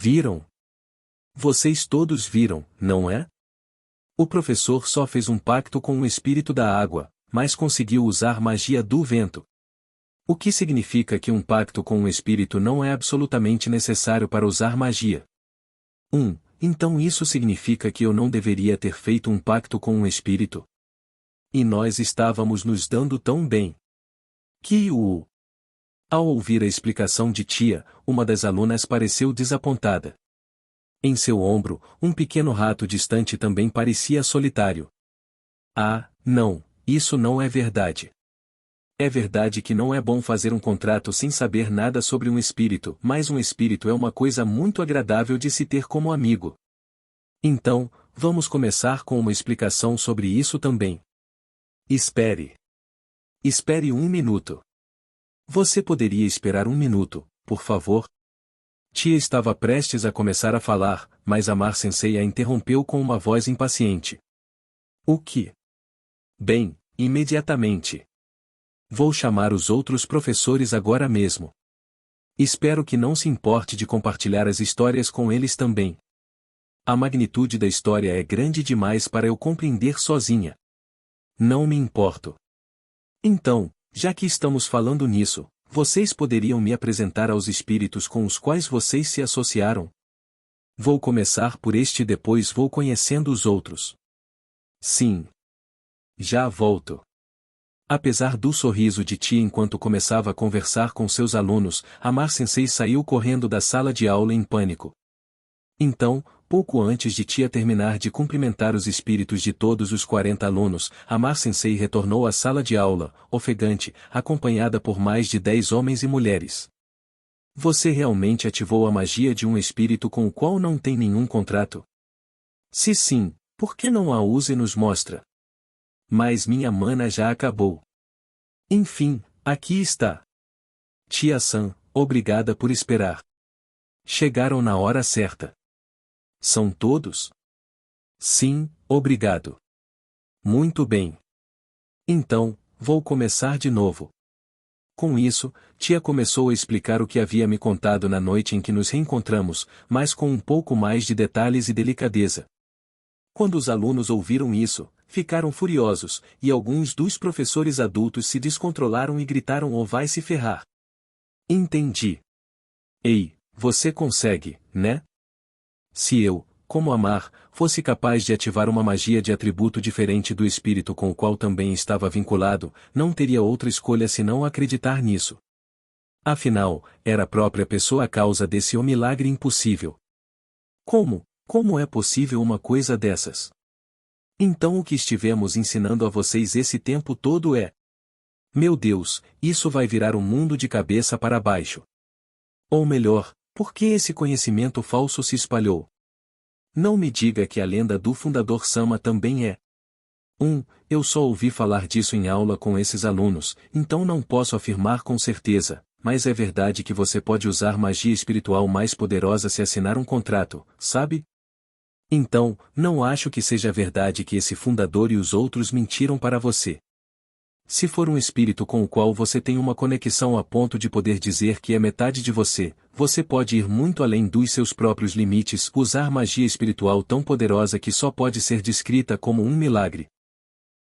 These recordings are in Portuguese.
Viram? Vocês todos viram, não é? O professor só fez um pacto com o espírito da água, mas conseguiu usar magia do vento. O que significa que um pacto com um espírito não é absolutamente necessário para usar magia. Então isso significa que eu não deveria ter feito um pacto com um espírito? E nós estávamos nos dando tão bem. Ao ouvir a explicação de tia, uma das alunas pareceu desapontada. Em seu ombro, um pequeno rato distante também parecia solitário. Ah, não, isso não é verdade. É verdade que não é bom fazer um contrato sem saber nada sobre um espírito, mas um espírito é uma coisa muito agradável de se ter como amigo. Então, vamos começar com uma explicação sobre isso também. Espere. Espere 1 minuto. Você poderia esperar 1 minuto, por favor? Tia estava prestes a começar a falar, mas Amar Sensei a interrompeu com uma voz impaciente. O que? Bem, imediatamente. Vou chamar os outros professores agora mesmo. Espero que não se importe de compartilhar as histórias com eles também. A magnitude da história é grande demais para eu compreender sozinha. Não me importo. Então, já que estamos falando nisso, vocês poderiam me apresentar aos espíritos com os quais vocês se associaram? Vou começar por este e depois vou conhecendo os outros. Sim. Já volto. Apesar do sorriso de tia enquanto começava a conversar com seus alunos, Amar Sensei saiu correndo da sala de aula em pânico. Então, pouco antes de tia terminar de cumprimentar os espíritos de todos os 40 alunos, Amar Sensei retornou à sala de aula, ofegante, acompanhada por mais de 10 homens e mulheres. Você realmente ativou a magia de um espírito com o qual não tem nenhum contrato? Se sim, por que não a usa e nos mostra? Mas minha mana já acabou. Enfim, aqui está. Tia-san, obrigada por esperar. Chegaram na hora certa. São todos? Sim, obrigado. Muito bem. Então, vou começar de novo. Com isso, tia começou a explicar o que havia me contado na noite em que nos reencontramos, mas com um pouco mais de detalhes e delicadeza. Quando os alunos ouviram isso, ficaram furiosos, e alguns dos professores adultos se descontrolaram e gritaram: "Oh, vai se ferrar!" Entendi. Ei, você consegue, né? Se eu, como Amar, fosse capaz de ativar uma magia de atributo diferente do espírito com o qual também estava vinculado, não teria outra escolha senão acreditar nisso. Afinal, era a própria pessoa a causa desse milagre impossível. Como é possível uma coisa dessas? Então o que estivemos ensinando a vocês esse tempo todo é... Meu Deus, isso vai virar um mundo de cabeça para baixo. Ou melhor, por que esse conhecimento falso se espalhou? Não me diga que a lenda do fundador Sama também é. Eu só ouvi falar disso em aula com esses alunos, então não posso afirmar com certeza, mas é verdade que você pode usar magia espiritual mais poderosa se assinar um contrato, sabe? Então, não acho que seja verdade que esse fundador e os outros mentiram para você. Se for um espírito com o qual você tem uma conexão a ponto de poder dizer que é metade de você, você pode ir muito além dos seus próprios limites, usar magia espiritual tão poderosa que só pode ser descrita como um milagre.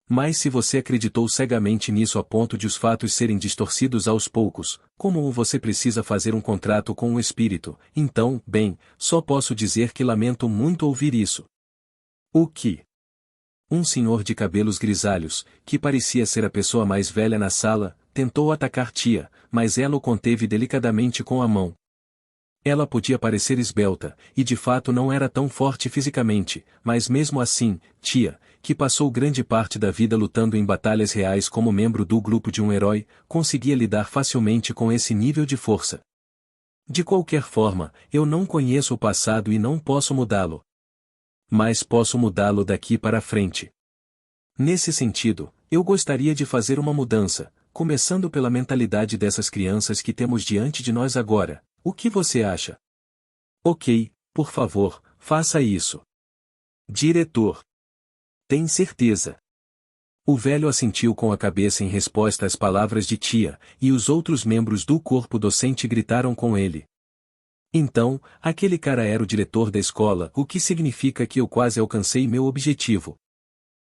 Mas se você acreditou cegamente nisso a ponto de os fatos serem distorcidos aos poucos, como você precisa fazer um contrato com um espírito, então, bem, só posso dizer que lamento muito ouvir isso. O que? Um senhor de cabelos grisalhos, que parecia ser a pessoa mais velha na sala, tentou atacar tia, mas ela o conteve delicadamente com a mão. Ela podia parecer esbelta, e de fato não era tão forte fisicamente, mas mesmo assim, tia, que passou grande parte da vida lutando em batalhas reais como membro do grupo de um herói, conseguia lidar facilmente com esse nível de força. De qualquer forma, eu não conheço o passado e não posso mudá-lo. Mas posso mudá-lo daqui para frente. Nesse sentido, eu gostaria de fazer uma mudança, começando pela mentalidade dessas crianças que temos diante de nós agora. O que você acha? Ok, por favor, faça isso. Diretor. Tem certeza? O velho assentiu com a cabeça em resposta às palavras de tia, e os outros membros do corpo docente gritaram com ele. Então, aquele cara era o diretor da escola, o que significa que eu quase alcancei meu objetivo.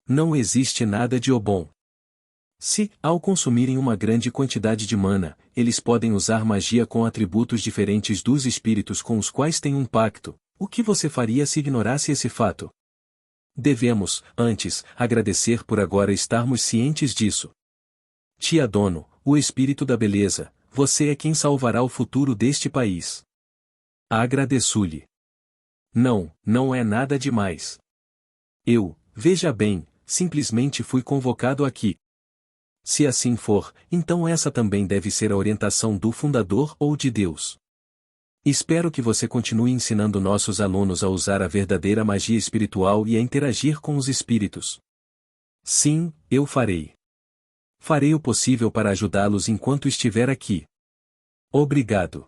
Não existe nada de bom. Se, ao consumirem uma grande quantidade de mana, eles podem usar magia com atributos diferentes dos espíritos com os quais têm um pacto, o que você faria se ignorasse esse fato? Devemos, antes, agradecer por agora estarmos cientes disso. Tia Dono, o espírito da beleza, você é quem salvará o futuro deste país. Agradeço-lhe. Não, não é nada demais. Veja bem, simplesmente fui convocado aqui. Se assim for, então essa também deve ser a orientação do fundador ou de Deus. Espero que você continue ensinando nossos alunos a usar a verdadeira magia espiritual e a interagir com os espíritos. Sim, eu farei. Farei o possível para ajudá-los enquanto estiver aqui. Obrigado.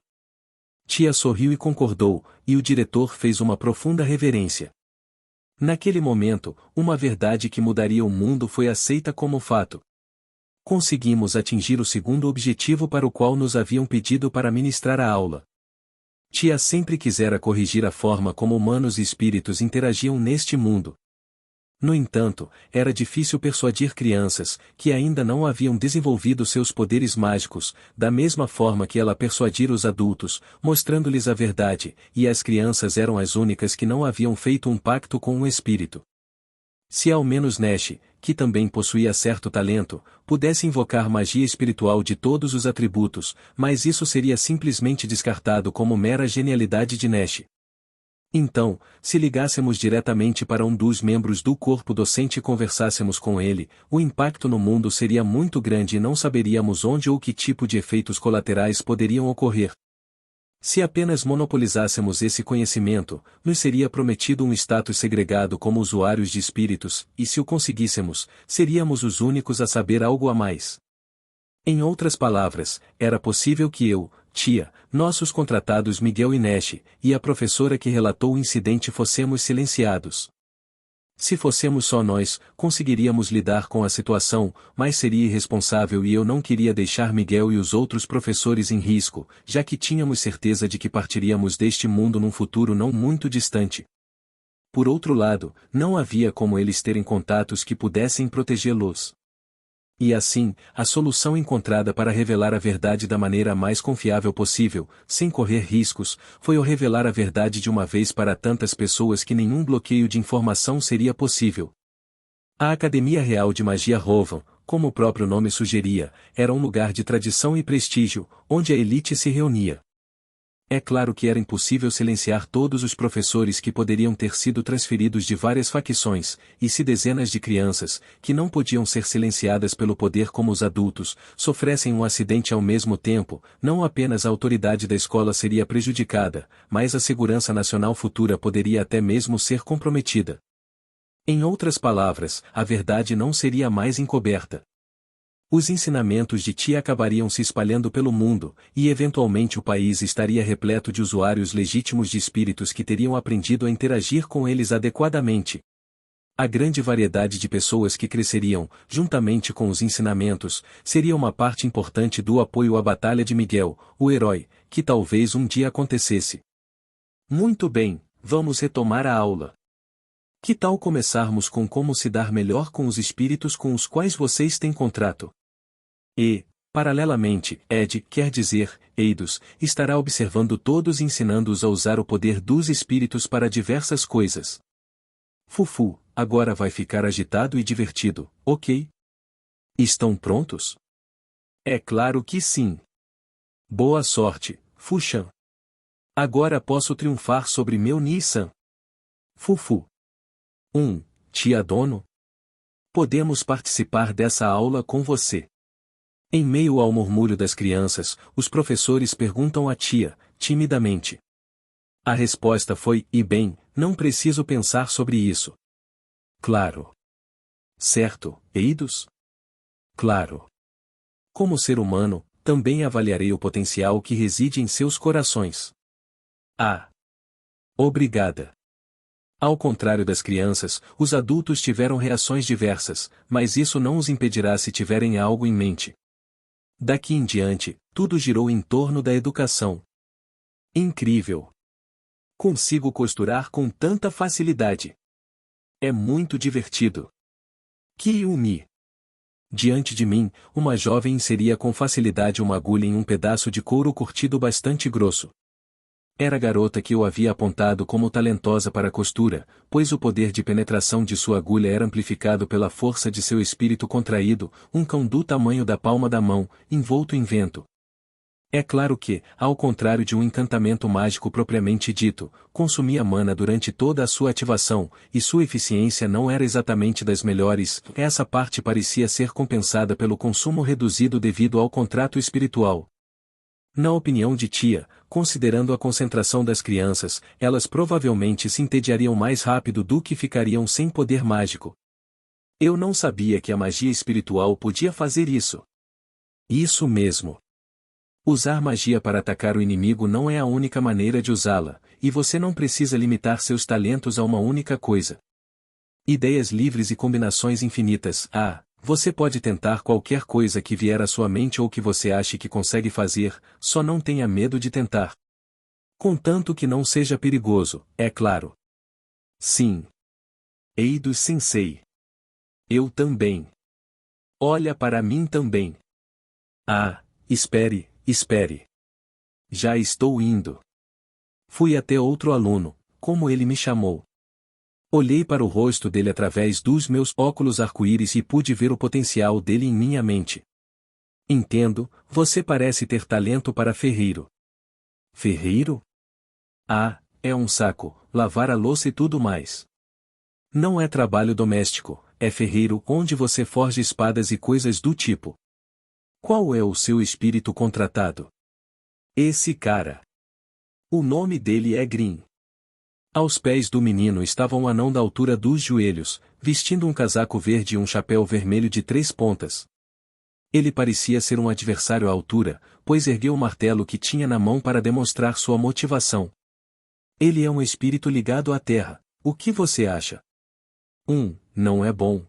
Tia sorriu e concordou, e o diretor fez uma profunda reverência. Naquele momento, uma verdade que mudaria o mundo foi aceita como fato. Conseguimos atingir o segundo objetivo para o qual nos haviam pedido para ministrar a aula. Tia sempre quisera corrigir a forma como humanos e espíritos interagiam neste mundo. No entanto, era difícil persuadir crianças, que ainda não haviam desenvolvido seus poderes mágicos, da mesma forma que ela persuadir os adultos, mostrando-lhes a verdade, e as crianças eram as únicas que não haviam feito um pacto com um espírito. Se ao menos Nesh, que também possuía certo talento, pudesse invocar magia espiritual de todos os atributos, mas isso seria simplesmente descartado como mera genialidade de Nesh. Então, se ligássemos diretamente para um dos membros do corpo docente e conversássemos com ele, o impacto no mundo seria muito grande e não saberíamos onde ou que tipo de efeitos colaterais poderiam ocorrer. Se apenas monopolizássemos esse conhecimento, nos seria prometido um status segregado como usuários de espíritos, e se o conseguíssemos, seríamos os únicos a saber algo a mais. Em outras palavras, era possível que eu, Tia, nossos contratados Miguel e Nesh, e a professora que relatou o incidente fossemos silenciados. Se fossemos só nós, conseguiríamos lidar com a situação, mas seria irresponsável e eu não queria deixar Miguel e os outros professores em risco, já que tínhamos certeza de que partiríamos deste mundo num futuro não muito distante. Por outro lado, não havia como eles terem contatos que pudessem protegê-los. E assim, a solução encontrada para revelar a verdade da maneira mais confiável possível, sem correr riscos, foi o revelar a verdade de uma vez para tantas pessoas que nenhum bloqueio de informação seria possível. A Academia Real de Magia Rovan, como o próprio nome sugeria, era um lugar de tradição e prestígio, onde a elite se reunia. É claro que era impossível silenciar todos os professores que poderiam ter sido transferidos de várias facções, e se dezenas de crianças, que não podiam ser silenciadas pelo poder como os adultos, sofressem um acidente ao mesmo tempo, não apenas a autoridade da escola seria prejudicada, mas a segurança nacional futura poderia até mesmo ser comprometida. Em outras palavras, a verdade não seria mais encoberta. Os ensinamentos de Tia acabariam se espalhando pelo mundo, e eventualmente o país estaria repleto de usuários legítimos de espíritos que teriam aprendido a interagir com eles adequadamente. A grande variedade de pessoas que cresceriam, juntamente com os ensinamentos, seria uma parte importante do apoio à Batalha de Miguel, o herói, que talvez um dia acontecesse. Muito bem, vamos retomar a aula. Que tal começarmos com como se dar melhor com os espíritos com os quais vocês têm contrato? E, paralelamente, Ed, quer dizer, Eidos, estará observando todos e ensinando-os a usar o poder dos espíritos para diversas coisas. Fufu, agora vai ficar agitado e divertido, ok? Estão prontos? É claro que sim. Boa sorte, Fu-chan. Agora posso triunfar sobre meu Nissan. Fufu. Tia Dono? Podemos participar dessa aula com você. Em meio ao murmúrio das crianças, os professores perguntam à tia, timidamente. A resposta foi, e bem, não preciso pensar sobre isso. Claro. Certo, Eidos? Claro. Como ser humano, também avaliarei o potencial que reside em seus corações. Ah. Obrigada. Ao contrário das crianças, os adultos tiveram reações diversas, mas isso não os impedirá se tiverem algo em mente. Daqui em diante, tudo girou em torno da educação. Incrível! Consigo costurar com tanta facilidade. É muito divertido. Kyumi. Diante de mim, uma jovem inseria com facilidade uma agulha em um pedaço de couro curtido bastante grosso. Era a garota que eu havia apontado como talentosa para a costura, pois o poder de penetração de sua agulha era amplificado pela força de seu espírito contraído, um cão do tamanho da palma da mão, envolto em vento. É claro que, ao contrário de um encantamento mágico propriamente dito, consumia mana durante toda a sua ativação, e sua eficiência não era exatamente das melhores, essa parte parecia ser compensada pelo consumo reduzido devido ao contrato espiritual. Na opinião de tia, considerando a concentração das crianças, elas provavelmente se entediariam mais rápido do que ficariam sem poder mágico. Eu não sabia que a magia espiritual podia fazer isso. Isso mesmo. Usar magia para atacar o inimigo não é a única maneira de usá-la, e você não precisa limitar seus talentos a uma única coisa. Ideias livres e combinações infinitas. Você pode tentar qualquer coisa que vier à sua mente ou que você ache que consegue fazer, só não tenha medo de tentar. Contanto que não seja perigoso, é claro. Sim. Eidos Sensei. Eu também. Olha para mim também. Espere. Espere. Já estou indo. Fui até outro aluno, como ele me chamou. Olhei para o rosto dele através dos meus óculos arco-íris e pude ver o potencial dele em minha mente. Entendo, você parece ter talento para ferreiro. Ferreiro? É um saco, lavar a louça e tudo mais. Não é trabalho doméstico, é ferreiro onde você forja espadas e coisas do tipo. Qual é o seu espírito contratado? Esse cara. O nome dele é Green. Aos pés do menino estava um anão da altura dos joelhos, vestindo um casaco verde e um chapéu vermelho de 3 pontas. Ele parecia ser um adversário à altura, pois ergueu o martelo que tinha na mão para demonstrar sua motivação. Ele é um espírito ligado à terra, o que você acha? Não é bom.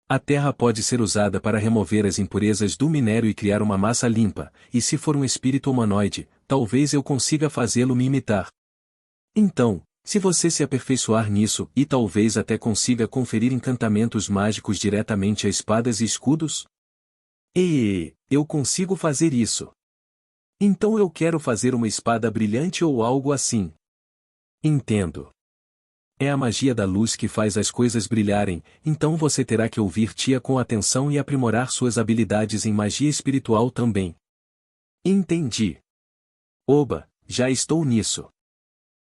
A terra pode ser usada para remover as impurezas do minério e criar uma massa limpa, e se for um espírito humanoide, talvez eu consiga fazê-lo me imitar. Então, se você se aperfeiçoar nisso e talvez até consiga conferir encantamentos mágicos diretamente a espadas e escudos? Eu consigo fazer isso. Então eu quero fazer uma espada brilhante ou algo assim. Entendo. É a magia da luz que faz as coisas brilharem, então você terá que ouvir tia com atenção e aprimorar suas habilidades em magia espiritual também. Entendi. Oba, já estou nisso.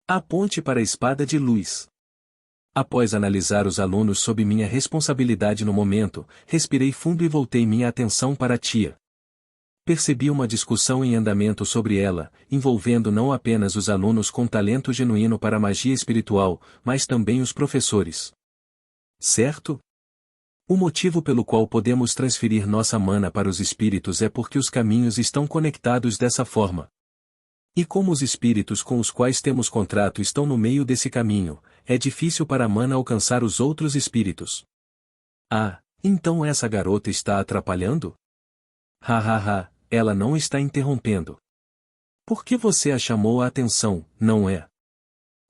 Aponte para a espada de luz. Após analisar os alunos sob minha responsabilidade no momento, respirei fundo e voltei minha atenção para a tia. Percebi uma discussão em andamento sobre ela, envolvendo não apenas os alunos com talento genuíno para a magia espiritual, mas também os professores. Certo? O motivo pelo qual podemos transferir nossa mana para os espíritos é porque os caminhos estão conectados dessa forma. E como os espíritos com os quais temos contrato estão no meio desse caminho, é difícil para a mana alcançar os outros espíritos. Então essa garota está atrapalhando? Ela não está interrompendo. Por que você a chamou a atenção, não é?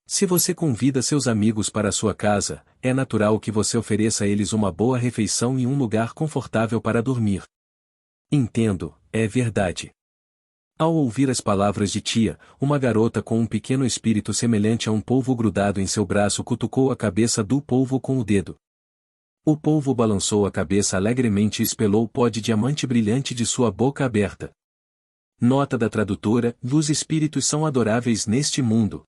Se você convida seus amigos para a sua casa, é natural que você ofereça a eles uma boa refeição e um lugar confortável para dormir. Entendo, é verdade. Ao ouvir as palavras de tia, uma garota com um pequeno espírito semelhante a um polvo grudado em seu braço cutucou a cabeça do polvo com o dedo. O polvo balançou a cabeça alegremente e espelou o pó de diamante brilhante de sua boca aberta. Nota da tradutora: os espíritos são adoráveis neste mundo.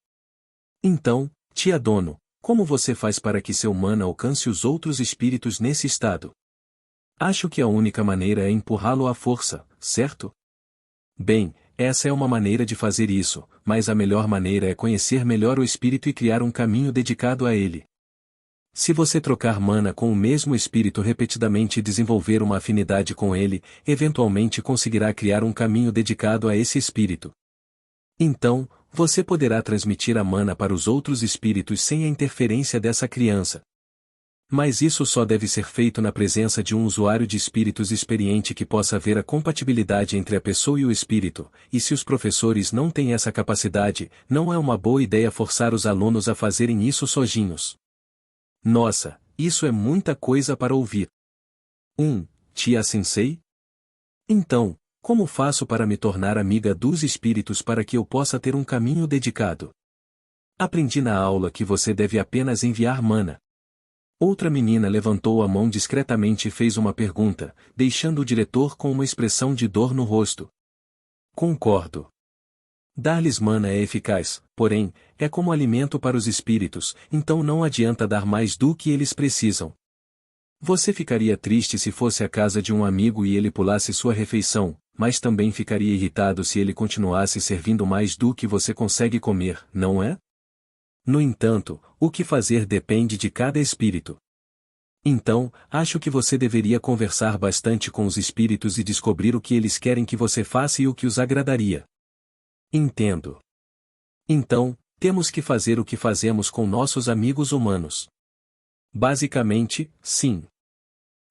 Então, tia Dono, como você faz para que seu mana alcance os outros espíritos nesse estado? Acho que a única maneira é empurrá-lo à força, certo? Bem, essa é uma maneira de fazer isso, mas a melhor maneira é conhecer melhor o espírito e criar um caminho dedicado a ele. Se você trocar mana com o mesmo espírito repetidamente e desenvolver uma afinidade com ele, eventualmente conseguirá criar um caminho dedicado a esse espírito. Então, você poderá transmitir a mana para os outros espíritos sem a interferência dessa criança. Mas isso só deve ser feito na presença de um usuário de espíritos experiente que possa ver a compatibilidade entre a pessoa e o espírito, e se os professores não têm essa capacidade, não é uma boa ideia forçar os alunos a fazerem isso sozinhos. Nossa, isso é muita coisa para ouvir. Tia Sensei? Então, como faço para me tornar amiga dos espíritos para que eu possa ter um caminho dedicado? Aprendi na aula que você deve apenas enviar mana. Outra menina levantou a mão discretamente e fez uma pergunta, deixando o diretor com uma expressão de dor no rosto. Concordo. Dar-lhes mana é eficaz, porém, é como alimento para os espíritos, então não adianta dar mais do que eles precisam. Você ficaria triste se fosse à casa de um amigo e ele pulasse sua refeição, mas também ficaria irritado se ele continuasse servindo mais do que você consegue comer, não é? No entanto, o que fazer depende de cada espírito. Então, acho que você deveria conversar bastante com os espíritos e descobrir o que eles querem que você faça e o que os agradaria. Entendo. Então, temos que fazer o que fazemos com nossos amigos humanos. Basicamente, sim.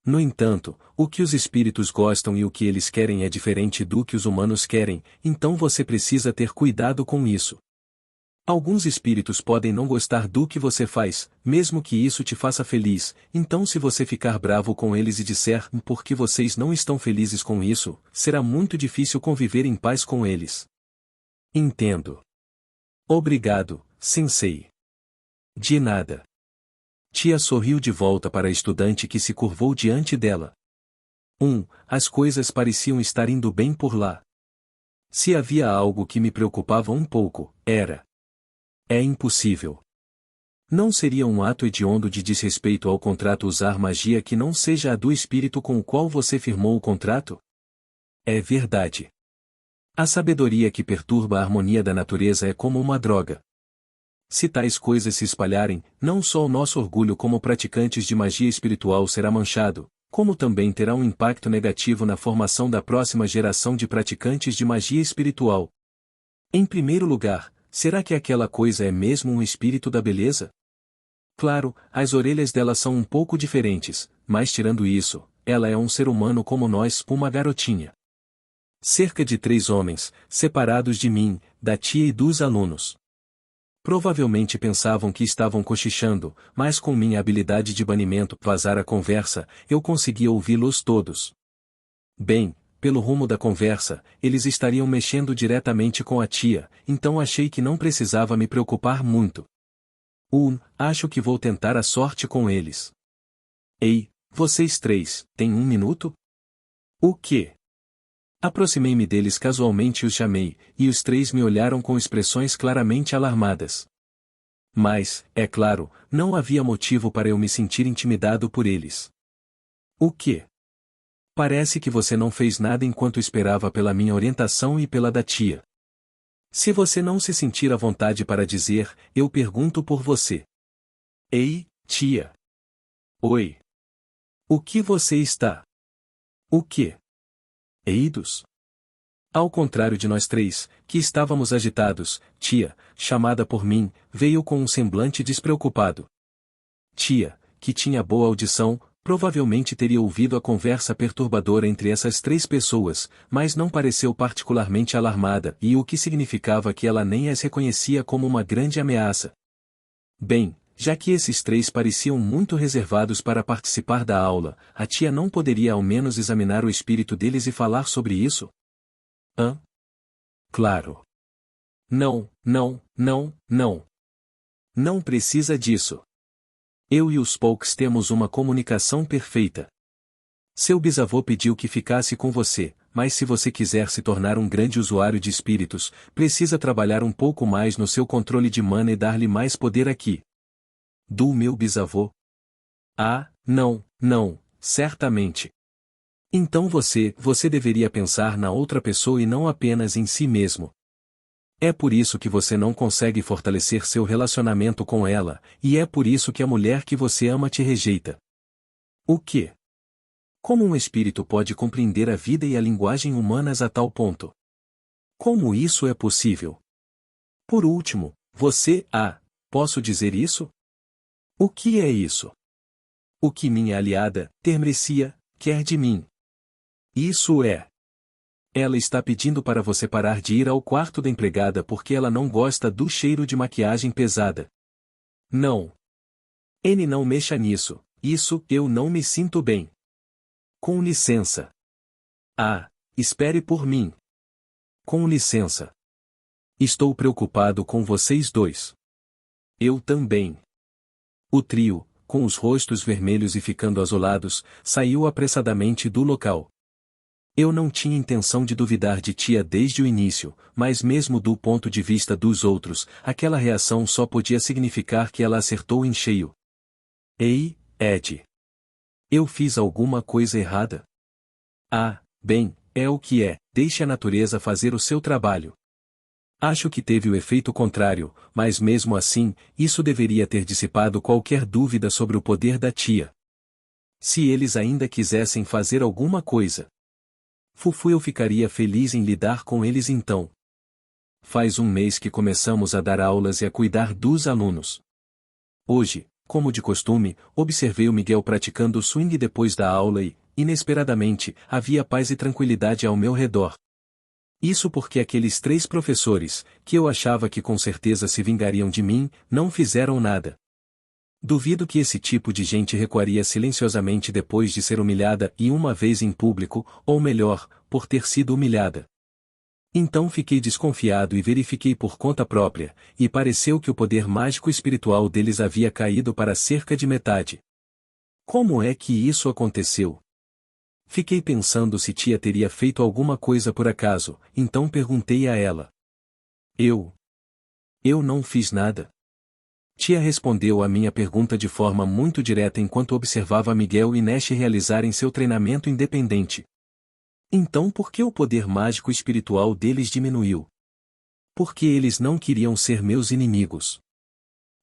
No entanto, o que os espíritos gostam e o que eles querem é diferente do que os humanos querem, então você precisa ter cuidado com isso. Alguns espíritos podem não gostar do que você faz, mesmo que isso te faça feliz, então se você ficar bravo com eles e disser porque vocês não estão felizes com isso, será muito difícil conviver em paz com eles. Entendo. Obrigado, Sensei. De nada. Tia sorriu de volta para a estudante que se curvou diante dela. As coisas pareciam estar indo bem por lá. Se havia algo que me preocupava um pouco, era. É impossível. Não seria um ato hediondo de desrespeito ao contrato usar magia que não seja a do espírito com o qual você firmou o contrato? É verdade. A sabedoria que perturba a harmonia da natureza é como uma droga. Se tais coisas se espalharem, não só o nosso orgulho como praticantes de magia espiritual será manchado, como também terá um impacto negativo na formação da próxima geração de praticantes de magia espiritual. Em primeiro lugar, será que aquela coisa é mesmo um espírito da beleza? Claro, as orelhas dela são um pouco diferentes, mas tirando isso, ela é um ser humano como nós, uma garotinha. Cerca de 3 homens, separados de mim, da tia e dos alunos. Provavelmente pensavam que estavam cochichando, mas com minha habilidade de banimento vazar a conversa, eu conseguia ouvi-los todos. Bem, pelo rumo da conversa, eles estariam mexendo diretamente com a tia, então achei que não precisava me preocupar muito. Acho que vou tentar a sorte com eles. Ei, vocês 3, têm 1 minuto? O quê? Aproximei-me deles casualmente e os chamei, e os 3 me olharam com expressões claramente alarmadas. Mas, é claro, não havia motivo para eu me sentir intimidado por eles. O quê? Parece que você não fez nada enquanto esperava pela minha orientação e pela da tia. Se você não se sentir à vontade para dizer, eu pergunto por você. Ei, tia. Oi. O que você está? O quê? Eidos? Ao contrário de nós 3, que estávamos agitados, tia, chamada por mim, veio com um semblante despreocupado. Tia, que tinha boa audição, provavelmente teria ouvido a conversa perturbadora entre essas 3 pessoas, mas não pareceu particularmente alarmada, e o que significava que ela nem as reconhecia como uma grande ameaça. Bem, já que esses 3 pareciam muito reservados para participar da aula, a tia não poderia ao menos examinar o espírito deles e falar sobre isso? Claro. Não. Não precisa disso. Eu e os Polks temos uma comunicação perfeita. Seu bisavô pediu que ficasse com você, mas se você quiser se tornar um grande usuário de espíritos, precisa trabalhar um pouco mais no seu controle de mana e dar-lhe mais poder aqui. Do meu bisavô? Não, certamente. Então você deveria pensar na outra pessoa e não apenas em si mesmo. É por isso que você não consegue fortalecer seu relacionamento com ela, e é por isso que a mulher que você ama te rejeita. O quê? Como um espírito pode compreender a vida e a linguagem humanas a tal ponto? Como isso é possível? Por último, posso dizer isso? O que é isso? O que minha aliada, Termesia, quer de mim? Isso é. Ela está pedindo para você parar de ir ao quarto da empregada porque ela não gosta do cheiro de maquiagem pesada. Não. N não mexa nisso, isso eu não me sinto bem. Com licença. Ah, espere por mim. Com licença. Estou preocupado com vocês dois. Eu também. O trio, com os rostos vermelhos e ficando azulados, saiu apressadamente do local. Eu não tinha intenção de duvidar de tia desde o início, mas mesmo do ponto de vista dos outros, aquela reação só podia significar que ela acertou em cheio. Ei, Ed. Eu fiz alguma coisa errada? Ah, bem, é o que é, deixe a natureza fazer o seu trabalho. Acho que teve o efeito contrário, mas mesmo assim, isso deveria ter dissipado qualquer dúvida sobre o poder da tia. Se eles ainda quisessem fazer alguma coisa, Fufu, eu ficaria feliz em lidar com eles então. Faz um mês que começamos a dar aulas e a cuidar dos alunos. Hoje, como de costume, observei o Miguel praticando o swing depois da aula e, inesperadamente, havia paz e tranquilidade ao meu redor. Isso porque aqueles 3 professores, que eu achava que com certeza se vingariam de mim, não fizeram nada. Duvido que esse tipo de gente recuaria silenciosamente depois de ser humilhada e uma vez em público, ou melhor, por ter sido humilhada. Então fiquei desconfiado e verifiquei por conta própria, e pareceu que o poder mágico espiritual deles havia caído para cerca de metade. Como é que isso aconteceu? Fiquei pensando se tia teria feito alguma coisa por acaso, então perguntei a ela. Eu não fiz nada. Tia respondeu à minha pergunta de forma muito direta enquanto observava Miguel e Nash realizarem seu treinamento independente. Então por que o poder mágico espiritual deles diminuiu? Porque eles não queriam ser meus inimigos.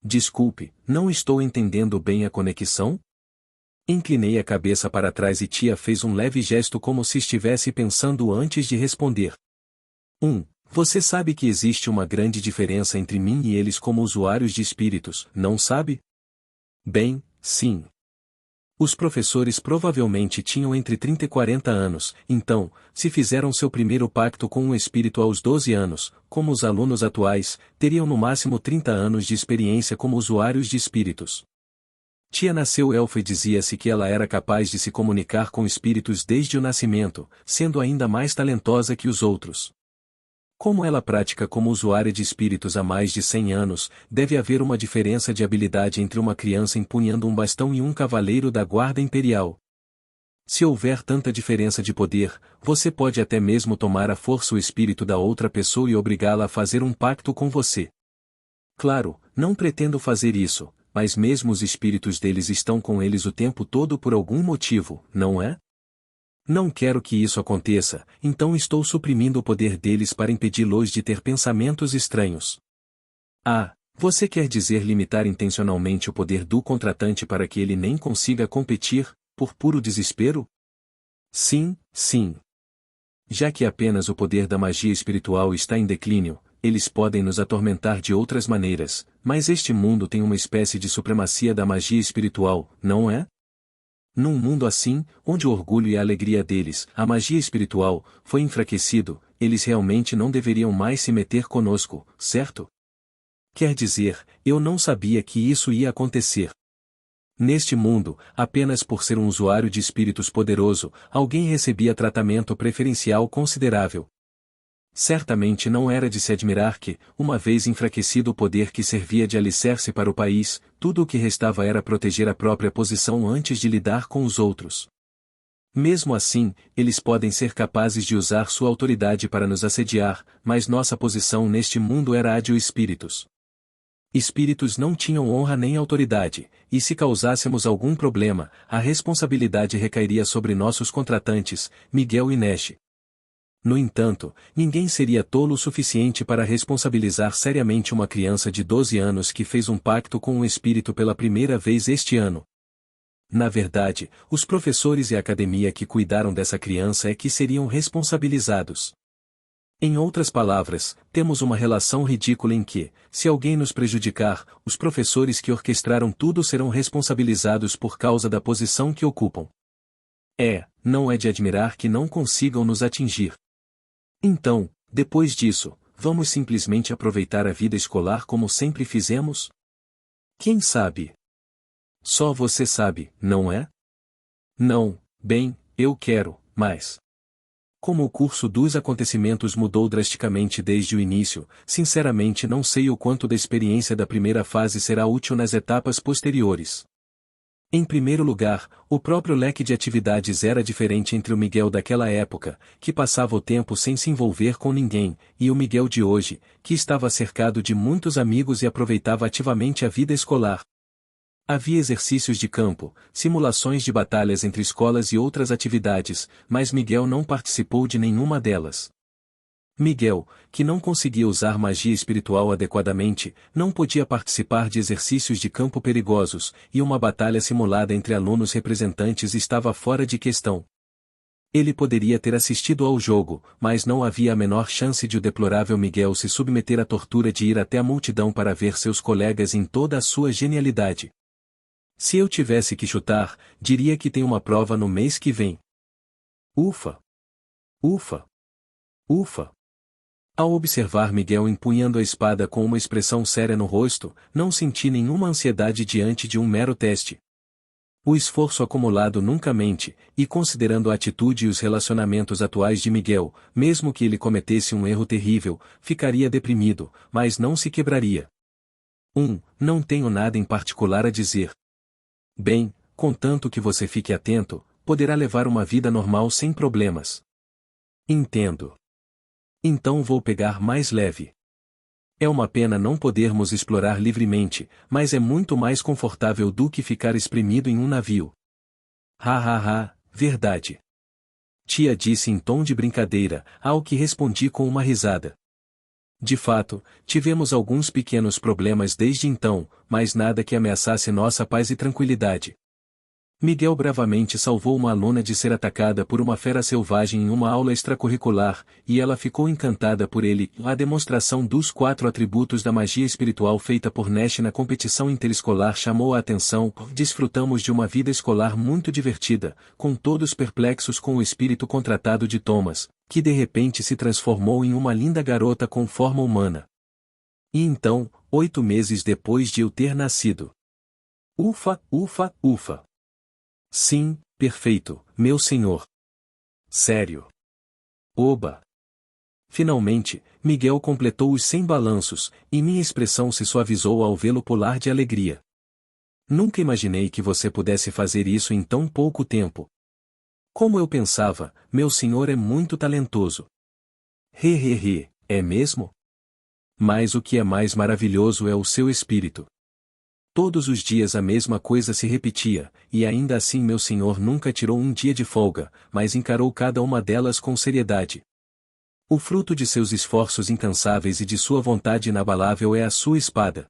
Desculpe, não estou entendendo bem a conexão? Inclinei a cabeça para trás e tia fez um leve gesto como se estivesse pensando antes de responder. Você sabe que existe uma grande diferença entre mim e eles como usuários de espíritos, não sabe? Bem, sim. Os professores provavelmente tinham entre 30 e 40 anos, então, se fizeram seu primeiro pacto com um espírito aos 12 anos, como os alunos atuais, teriam no máximo 30 anos de experiência como usuários de espíritos. Tia nasceu elfa e dizia-se que ela era capaz de se comunicar com espíritos desde o nascimento, sendo ainda mais talentosa que os outros. Como ela pratica como usuária de espíritos há mais de 100 anos, deve haver uma diferença de habilidade entre uma criança empunhando um bastão e um cavaleiro da guarda imperial. Se houver tanta diferença de poder, você pode até mesmo tomar à força o espírito da outra pessoa e obrigá-la a fazer um pacto com você. Claro, não pretendo fazer isso, mas mesmo os espíritos deles estão com eles o tempo todo por algum motivo, não é? Não quero que isso aconteça, então estou suprimindo o poder deles para impedi-los de ter pensamentos estranhos. Ah, você quer dizer limitar intencionalmente o poder do contratante para que ele nem consiga competir, por puro desespero? Sim, sim. Já que apenas o poder da magia espiritual está em declínio, eles podem nos atormentar de outras maneiras, mas este mundo tem uma espécie de supremacia da magia espiritual, não é? Num mundo assim, onde o orgulho e a alegria deles, a magia espiritual, foi enfraquecido, eles realmente não deveriam mais se meter conosco, certo? Quer dizer, eu não sabia que isso ia acontecer. Neste mundo, apenas por ser um usuário de espíritos poderoso, alguém recebia tratamento preferencial considerável. Certamente não era de se admirar que, uma vez enfraquecido o poder que servia de alicerce para o país, tudo o que restava era proteger a própria posição antes de lidar com os outros. Mesmo assim, eles podem ser capazes de usar sua autoridade para nos assediar, mas nossa posição neste mundo era a de espíritos. Espíritos não tinham honra nem autoridade, e se causássemos algum problema, a responsabilidade recairia sobre nossos contratantes, Miguel e Nash. No entanto, ninguém seria tolo o suficiente para responsabilizar seriamente uma criança de 12 anos que fez um pacto com um espírito pela primeira vez este ano. Na verdade, os professores e a academia que cuidaram dessa criança é que seriam responsabilizados. Em outras palavras, temos uma relação ridícula em que, se alguém nos prejudicar, os professores que orquestraram tudo serão responsabilizados por causa da posição que ocupam. Não é de admirar que não consigam nos atingir. Então, depois disso, vamos simplesmente aproveitar a vida escolar como sempre fizemos? Quem sabe? Só você sabe, não é? Não, bem, eu quero, mas... Como o curso dos acontecimentos mudou drasticamente desde o início, sinceramente não sei o quanto da experiência da primeira fase será útil nas etapas posteriores. Em primeiro lugar, o próprio leque de atividades era diferente entre o Miguel daquela época, que passava o tempo sem se envolver com ninguém, e o Miguel de hoje, que estava cercado de muitos amigos e aproveitava ativamente a vida escolar. Havia exercícios de campo, simulações de batalhas entre escolas e outras atividades, mas Miguel não participou de nenhuma delas. Miguel, que não conseguia usar magia espiritual adequadamente, não podia participar de exercícios de campo perigosos, e uma batalha simulada entre alunos representantes estava fora de questão. Ele poderia ter assistido ao jogo, mas não havia a menor chance de o deplorável Miguel se submeter à tortura de ir até a multidão para ver seus colegas em toda a sua genialidade. Se eu tivesse que chutar, diria que tem uma prova no mês que vem. Ufa! Ufa! Ufa! Ao observar Miguel empunhando a espada com uma expressão séria no rosto, não senti nenhuma ansiedade diante de um mero teste. O esforço acumulado nunca mente, e considerando a atitude e os relacionamentos atuais de Miguel, mesmo que ele cometesse um erro terrível, ficaria deprimido, mas não se quebraria. Não tenho nada em particular a dizer. Bem, contanto que você fique atento, poderá levar uma vida normal sem problemas. Entendo. Então vou pegar mais leve. É uma pena não podermos explorar livremente, mas é muito mais confortável do que ficar espremido em um navio. Verdade. Tia disse em tom de brincadeira, ao que respondi com uma risada. De fato, tivemos alguns pequenos problemas desde então, mas nada que ameaçasse nossa paz e tranquilidade. Miguel bravamente salvou uma aluna de ser atacada por uma fera selvagem em uma aula extracurricular, e ela ficou encantada por ele. A demonstração dos 4 atributos da magia espiritual feita por Nash na competição interescolar chamou a atenção. Desfrutamos de uma vida escolar muito divertida, com todos perplexos com o espírito contratado de Thomas, que de repente se transformou em uma linda garota com forma humana. E então, 8 meses depois de eu ter nascido. Ufa! Sim, perfeito, meu senhor. Sério. Oba! Finalmente, Miguel completou os 100 balanços, e minha expressão se suavizou ao vê-lo pular de alegria. Nunca imaginei que você pudesse fazer isso em tão pouco tempo. Como eu pensava, meu senhor é muito talentoso. É mesmo? Mas o que é mais maravilhoso é o seu espírito. Todos os dias a mesma coisa se repetia, e ainda assim meu senhor nunca tirou um dia de folga, mas encarou cada uma delas com seriedade. O fruto de seus esforços incansáveis e de sua vontade inabalável é a sua espada.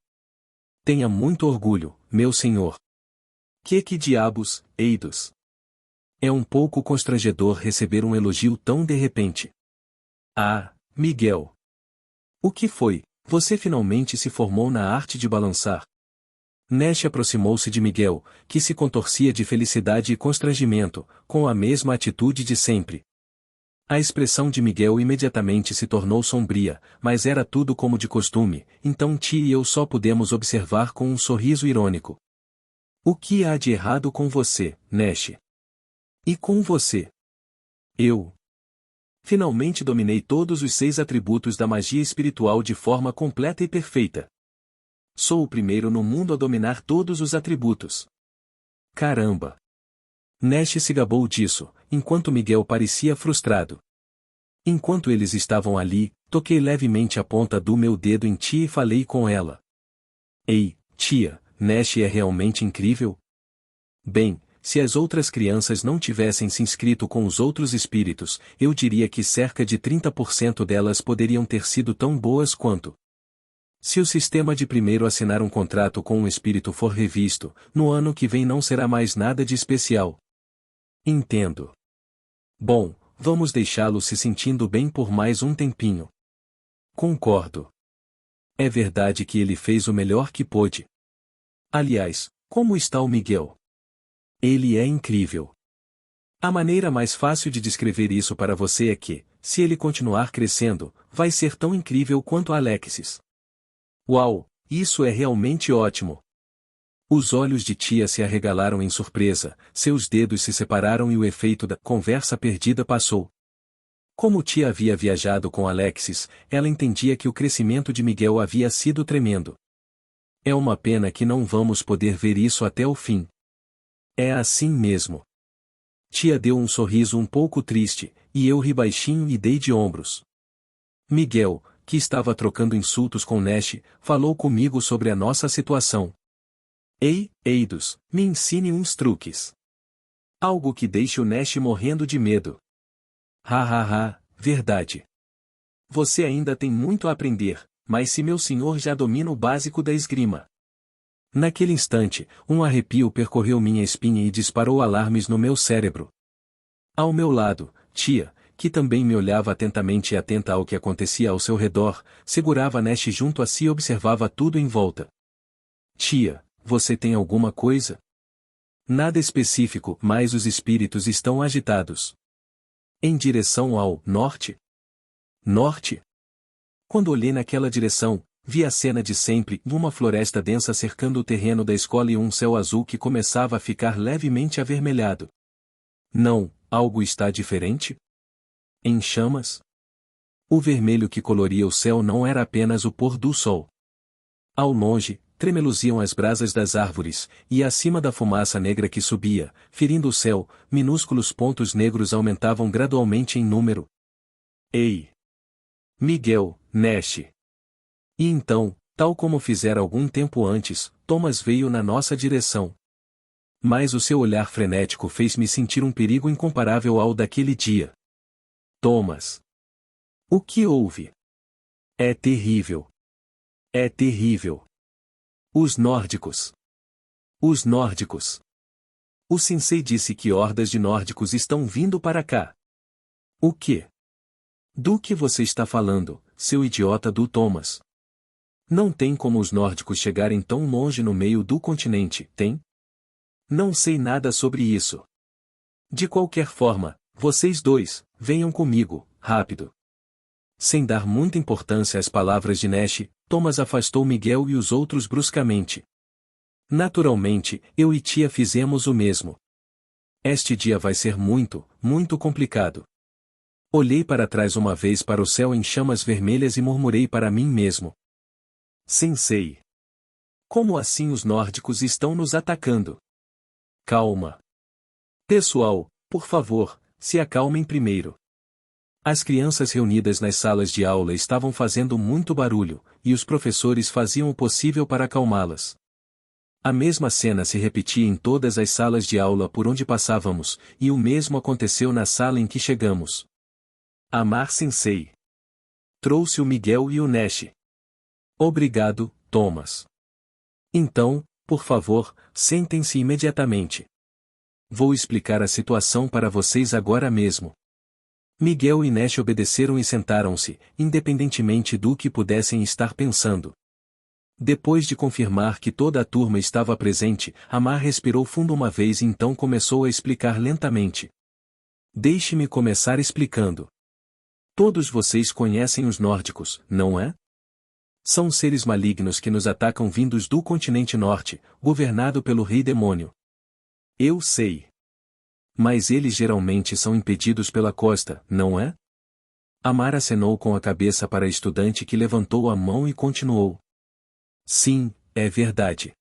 Tenha muito orgulho, meu senhor. Que diabos, Eidos? É um pouco constrangedor receber um elogio tão de repente. Ah, Miguel. O que foi? Você finalmente se formou na arte de balançar. Nash aproximou-se de Miguel, que se contorcia de felicidade e constrangimento, com a mesma atitude de sempre. A expressão de Miguel imediatamente se tornou sombria, mas era tudo como de costume, então Tia e eu só pudemos observar com um sorriso irônico. O que há de errado com você, Nash? E com você? Eu. Finalmente dominei todos os 6 atributos da magia espiritual de forma completa e perfeita. Sou o primeiro no mundo a dominar todos os atributos. Caramba! Nash se gabou disso, enquanto Miguel parecia frustrado. Enquanto eles estavam ali, toquei levemente a ponta do meu dedo em Tia e falei com ela. Ei, Tia, Nash é realmente incrível? Bem, se as outras crianças não tivessem se inscrito com os outros espíritos, eu diria que cerca de 30% delas poderiam ter sido tão boas quanto. Se o sistema de primeiro assinar um contrato com um espírito for revisto, no ano que vem não será mais nada de especial. Entendo. Bom, vamos deixá-lo se sentindo bem por mais um tempinho. Concordo. É verdade que ele fez o melhor que pôde. Aliás, como está o Miguel? Ele é incrível. A maneira mais fácil de descrever isso para você é que, se ele continuar crescendo, vai ser tão incrível quanto Alexis. Uau, isso é realmente ótimo! Os olhos de tia se arregalaram em surpresa, seus dedos se separaram e o efeito da conversa perdida passou. Como tia havia viajado com Alexis, ela entendia que o crescimento de Miguel havia sido tremendo. É uma pena que não vamos poder ver isso até o fim. É assim mesmo. Tia deu um sorriso um pouco triste, e eu ri baixinho e dei de ombros. Miguel, que estava trocando insultos com Nash, falou comigo sobre a nossa situação. Ei, Eidos, me ensine uns truques. Algo que deixe o Nash morrendo de medo. Verdade. Você ainda tem muito a aprender, mas se meu senhor já domina o básico da esgrima. Naquele instante, um arrepio percorreu minha espinha e disparou alarmes no meu cérebro. Ao meu lado, tia, que também me olhava atentamente e atenta ao que acontecia ao seu redor, segurava Nash junto a si e observava tudo em volta. Tia, você tem alguma coisa? Nada específico, mas os espíritos estão agitados. Em direção ao norte? Norte? Quando olhei naquela direção, vi a cena de sempre, uma floresta densa cercando o terreno da escola e um céu azul que começava a ficar levemente avermelhado. Não, algo está diferente? Em chamas? O vermelho que coloria o céu não era apenas o pôr do sol. Ao longe, tremeluziam as brasas das árvores, e acima da fumaça negra que subia, ferindo o céu, minúsculos pontos negros aumentavam gradualmente em número. Ei! Miguel, Nash! E então, tal como fizera algum tempo antes, Thomas veio na nossa direção. Mas o seu olhar frenético fez-me sentir um perigo incomparável ao daquele dia. Thomas! O que houve? É terrível. É terrível. Os nórdicos. Os nórdicos. O sensei disse que hordas de nórdicos estão vindo para cá. O quê? Do que você está falando, seu idiota do Thomas? Não tem como os nórdicos chegarem tão longe no meio do continente, tem? Não sei nada sobre isso. De qualquer forma, vocês dois, venham comigo, rápido. Sem dar muita importância às palavras de Nash, Thomas afastou Miguel e os outros bruscamente. Naturalmente, eu e tia fizemos o mesmo. Este dia vai ser muito, muito complicado. Olhei para trás uma vez para o céu em chamas vermelhas e murmurei para mim mesmo. Sensei. Como assim os nórdicos estão nos atacando? Calma. Pessoal, por favor, se acalmem primeiro. As crianças reunidas nas salas de aula estavam fazendo muito barulho, e os professores faziam o possível para acalmá-las. A mesma cena se repetia em todas as salas de aula por onde passávamos, e o mesmo aconteceu na sala em que chegamos. Amar Sensei. Trouxe o Miguel e o Nash. Obrigado, Thomas. Então, por favor, sentem-se imediatamente. Vou explicar a situação para vocês agora mesmo. Miguel e Nash obedeceram e sentaram-se, independentemente do que pudessem estar pensando. Depois de confirmar que toda a turma estava presente, Amar respirou fundo uma vez e então começou a explicar lentamente. Deixe-me começar explicando. Todos vocês conhecem os nórdicos, não é? São seres malignos que nos atacam vindos do continente norte, governado pelo Rei Demônio. Eu sei. Mas eles geralmente são impedidos pela costa, não é? Amar acenou com a cabeça para a estudante que levantou a mão e continuou. Sim, é verdade.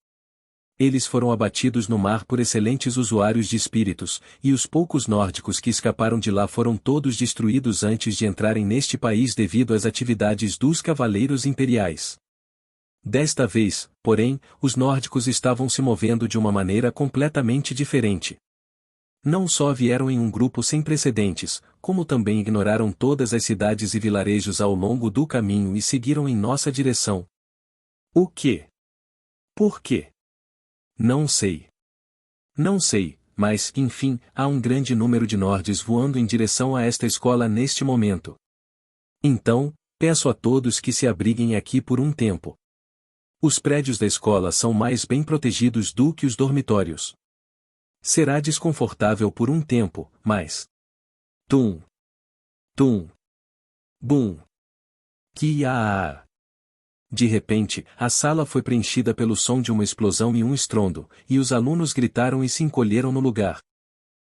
Eles foram abatidos no mar por excelentes usuários de espíritos, e os poucos nórdicos que escaparam de lá foram todos destruídos antes de entrarem neste país devido às atividades dos cavaleiros imperiais. Desta vez, porém, os nórdicos estavam se movendo de uma maneira completamente diferente. Não só vieram em um grupo sem precedentes, como também ignoraram todas as cidades e vilarejos ao longo do caminho e seguiram em nossa direção. O quê? Por quê? Não sei. Não sei, mas, enfim, há um grande número de Nords voando em direção a esta escola neste momento. Então, peço a todos que se abriguem aqui por um tempo. Os prédios da escola são mais bem protegidos do que os dormitórios. Será desconfortável por um tempo, mas... Tum! Tum! Bum! Kia! De repente, a sala foi preenchida pelo som de uma explosão e um estrondo, e os alunos gritaram e se encolheram no lugar.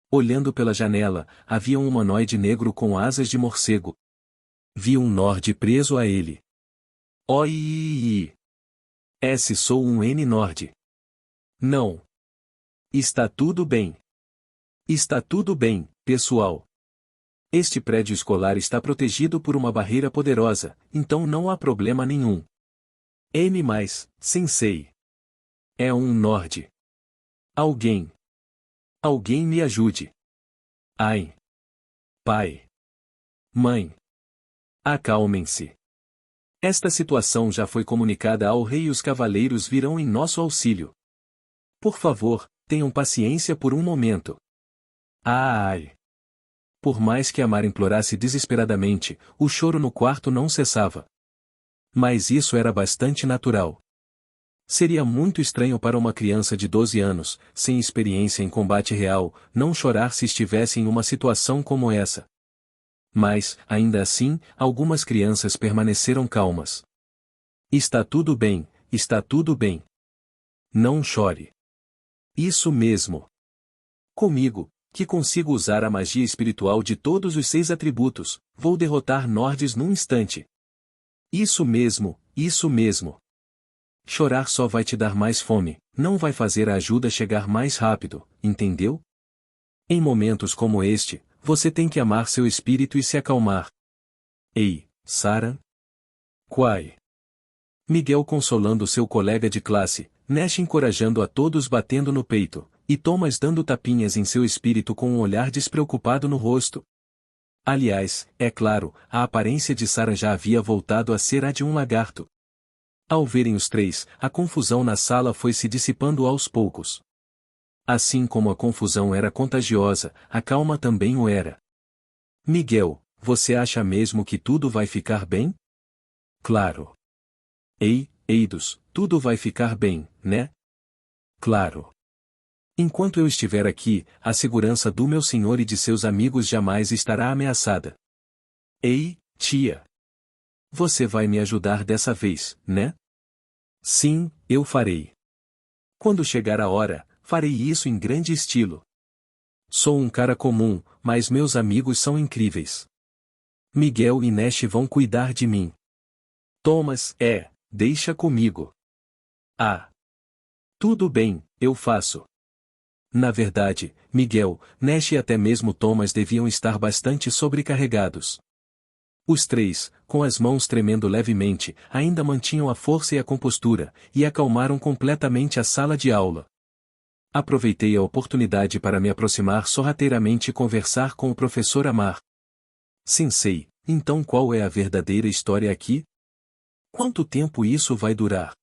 Olhando pela janela, havia um humanoide negro com asas de morcego. Vi um Nord preso a ele. Oi! Sou um N-Nord. Não. Está tudo bem. Está tudo bem, pessoal. Este prédio escolar está protegido por uma barreira poderosa, então não há problema nenhum. N+, Sensei. É um Nord. Alguém. Alguém me ajude. Ai. Pai. Mãe. Acalmem-se. Esta situação já foi comunicada ao rei e os cavaleiros virão em nosso auxílio. Por favor, tenham paciência por um momento. Ai. Por mais que Amar implorasse desesperadamente, o choro no quarto não cessava. Mas isso era bastante natural. Seria muito estranho para uma criança de 12 anos, sem experiência em combate real, não chorar se estivesse em uma situação como essa. Mas, ainda assim, algumas crianças permaneceram calmas. Está tudo bem, está tudo bem. Não chore. Isso mesmo. Comigo, que consigo usar a magia espiritual de todos os 6 atributos, vou derrotar Nords num instante. Isso mesmo, isso mesmo. Chorar só vai te dar mais fome, não vai fazer a ajuda chegar mais rápido, entendeu? Em momentos como este, você tem que amar seu espírito e se acalmar. Ei, Sarah? Quai. Miguel consolando seu colega de classe, Nash encorajando a todos batendo no peito, e Thomas dando tapinhas em seu espírito com um olhar despreocupado no rosto. Aliás, é claro, a aparência de Sarah já havia voltado a ser a de um lagarto. Ao verem os 3, a confusão na sala foi se dissipando aos poucos. Assim como a confusão era contagiosa, a calma também o era. Miguel, você acha mesmo que tudo vai ficar bem? Claro. Ei, Eidos, tudo vai ficar bem, né? Claro. Enquanto eu estiver aqui, a segurança do meu senhor e de seus amigos jamais estará ameaçada. Ei, tia. Você vai me ajudar dessa vez, né? Sim, eu farei. Quando chegar a hora, farei isso em grande estilo. Sou um cara comum, mas meus amigos são incríveis. Miguel e Nash vão cuidar de mim. Thomas, deixa comigo. Ah. Tudo bem, eu faço. Na verdade, Miguel, Nash e até mesmo Thomas deviam estar bastante sobrecarregados. Os 3, com as mãos tremendo levemente, ainda mantinham a força e a compostura, e acalmaram completamente a sala de aula. Aproveitei a oportunidade para me aproximar sorrateiramente e conversar com o professor Amar. Sensei, então qual é a verdadeira história aqui? Quanto tempo isso vai durar?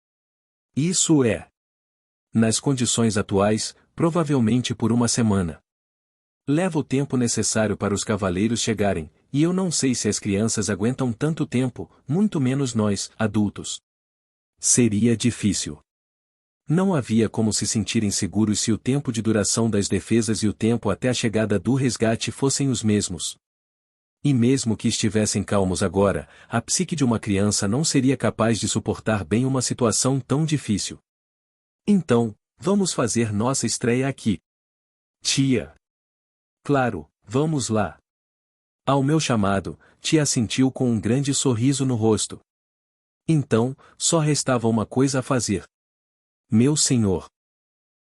Isso é. Nas condições atuais, provavelmente por uma semana. Leva o tempo necessário para os cavaleiros chegarem, e eu não sei se as crianças aguentam tanto tempo, muito menos nós, adultos. Seria difícil. Não havia como se sentirem seguros se o tempo de duração das defesas e o tempo até a chegada do resgate fossem os mesmos. E mesmo que estivessem calmos agora, a psique de uma criança não seria capaz de suportar bem uma situação tão difícil. Então, vamos fazer nossa estreia aqui. Tia. Claro, vamos lá. Ao meu chamado, tia assentiu com um grande sorriso no rosto. Então, só restava uma coisa a fazer. Meu senhor.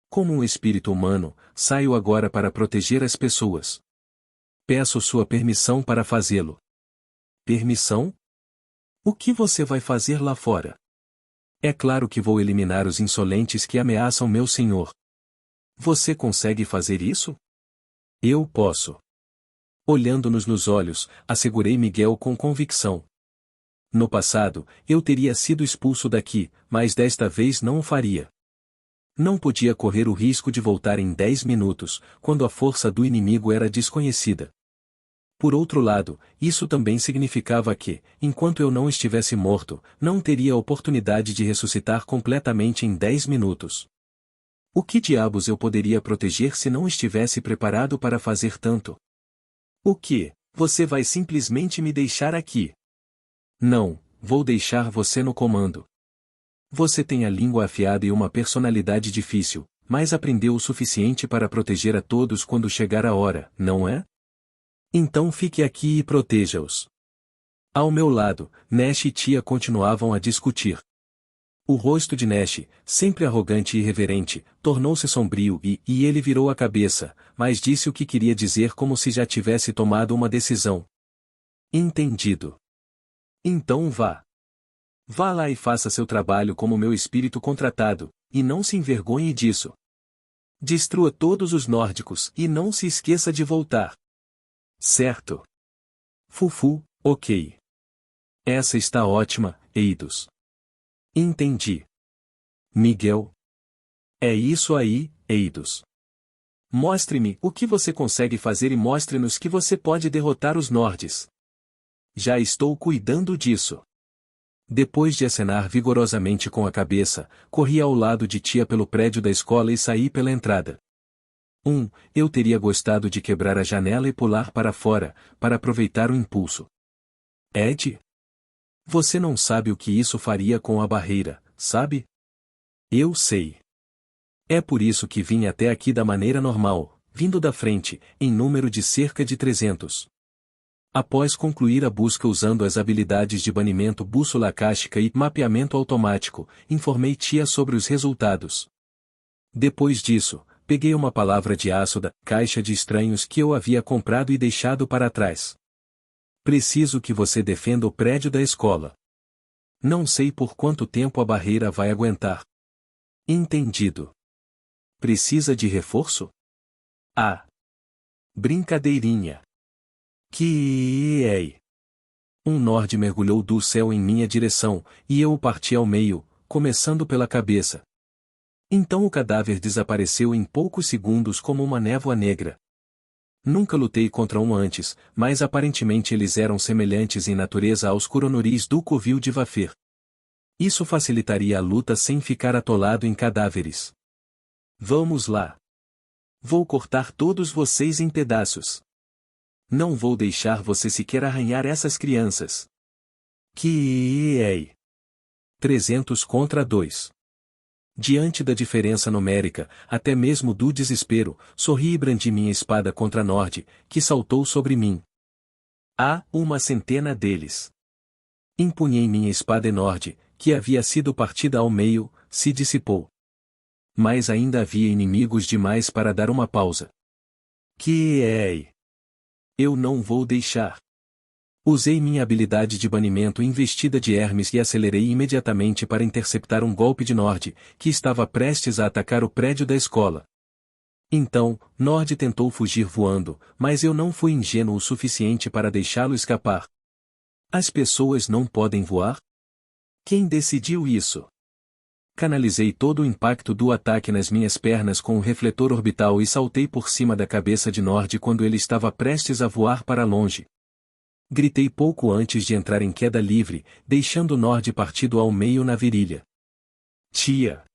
Como um espírito humano, saio agora para proteger as pessoas. Peço sua permissão para fazê-lo. Permissão? O que você vai fazer lá fora? É claro que vou eliminar os insolentes que ameaçam meu senhor. Você consegue fazer isso? Eu posso. Olhando-nos nos olhos, assegurei Miguel com convicção. No passado, eu teria sido expulso daqui, mas desta vez não o faria. Não podia correr o risco de voltar em 10 minutos, quando a força do inimigo era desconhecida. Por outro lado, isso também significava que, enquanto eu não estivesse morto, não teria a oportunidade de ressuscitar completamente em 10 minutos. O que diabos eu poderia proteger se não estivesse preparado para fazer tanto? O que? Você vai simplesmente me deixar aqui? Não, vou deixar você no comando. Você tem a língua afiada e uma personalidade difícil, mas aprendeu o suficiente para proteger a todos quando chegar a hora, não é? Então fique aqui e proteja-os. Ao meu lado, Nash e Tia continuavam a discutir. O rosto de Nash, sempre arrogante e irreverente, tornou-se sombrio e ele virou a cabeça, mas disse o que queria dizer como se já tivesse tomado uma decisão. Entendido. Então vá. Vá lá e faça seu trabalho como meu espírito contratado, e não se envergonhe disso. Destrua todos os nórdicos e não se esqueça de voltar. Certo. Fufu, ok. Essa está ótima, Eidos. Entendi. Miguel. É isso aí, Eidos. Mostre-me o que você consegue fazer e mostre-nos que você pode derrotar os Nordes. Já estou cuidando disso. Depois de acenar vigorosamente com a cabeça, corri ao lado de Tia pelo prédio da escola e saí pela entrada. Eu teria gostado de quebrar a janela e pular para fora, para aproveitar o impulso. Ed? Você não sabe o que isso faria com a barreira, sabe? Eu sei. É por isso que vim até aqui da maneira normal, vindo da frente, em número de cerca de 300. Após concluir a busca usando as habilidades de banimento bússola akáshica e mapeamento automático, informei Tia sobre os resultados. Depois disso, peguei uma palavra de aço da caixa de estranhos que eu havia comprado e deixado para trás. Preciso que você defenda o prédio da escola. Não sei por quanto tempo a barreira vai aguentar. Entendido. Precisa de reforço? Ah. Brincadeirinha. Que é? Um Nord mergulhou do céu em minha direção, e eu o parti ao meio, começando pela cabeça. Então o cadáver desapareceu em poucos segundos como uma névoa negra. Nunca lutei contra um antes, mas aparentemente eles eram semelhantes em natureza aos Coronoris do Covil de Vafir. Isso facilitaria a luta sem ficar atolado em cadáveres. Vamos lá. Vou cortar todos vocês em pedaços. Não vou deixar você sequer arranhar essas crianças. Que é? 300 contra 2. Diante da diferença numérica, até mesmo do desespero, sorri e brandi minha espada contra Nord, que saltou sobre mim. Há uma centena deles. Empunhei minha espada e Nord, que havia sido partida ao meio, se dissipou. Mas ainda havia inimigos demais para dar uma pausa. Que é? Eu não vou deixar. Usei minha habilidade de banimento investida de Hermes e acelerei imediatamente para interceptar um golpe de Nord, que estava prestes a atacar o prédio da escola. Então, Nord tentou fugir voando, mas eu não fui ingênuo o suficiente para deixá-lo escapar. As pessoas não podem voar? Quem decidiu isso? Canalizei todo o impacto do ataque nas minhas pernas com o refletor orbital e saltei por cima da cabeça de Nord quando ele estava prestes a voar para longe. Gritei pouco antes de entrar em queda livre, deixando Nord partido ao meio na virilha. Tia!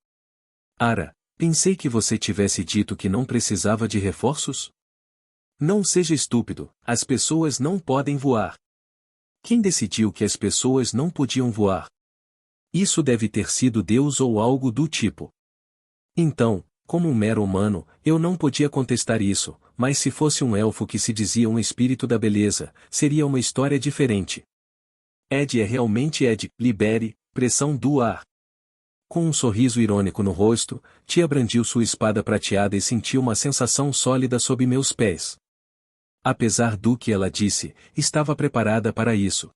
Ara, pensei que você tivesse dito que não precisava de reforços? Não seja estúpido, as pessoas não podem voar. Quem decidiu que as pessoas não podiam voar? Isso deve ter sido Deus ou algo do tipo. Então, como um mero humano, eu não podia contestar isso, mas se fosse um elfo que se dizia um espírito da beleza, seria uma história diferente. Ed é realmente Ed, libere, pressão do ar. Com um sorriso irônico no rosto, Tia brandiu sua espada prateada e sentiu uma sensação sólida sob meus pés. Apesar do que ela disse, estava preparada para isso.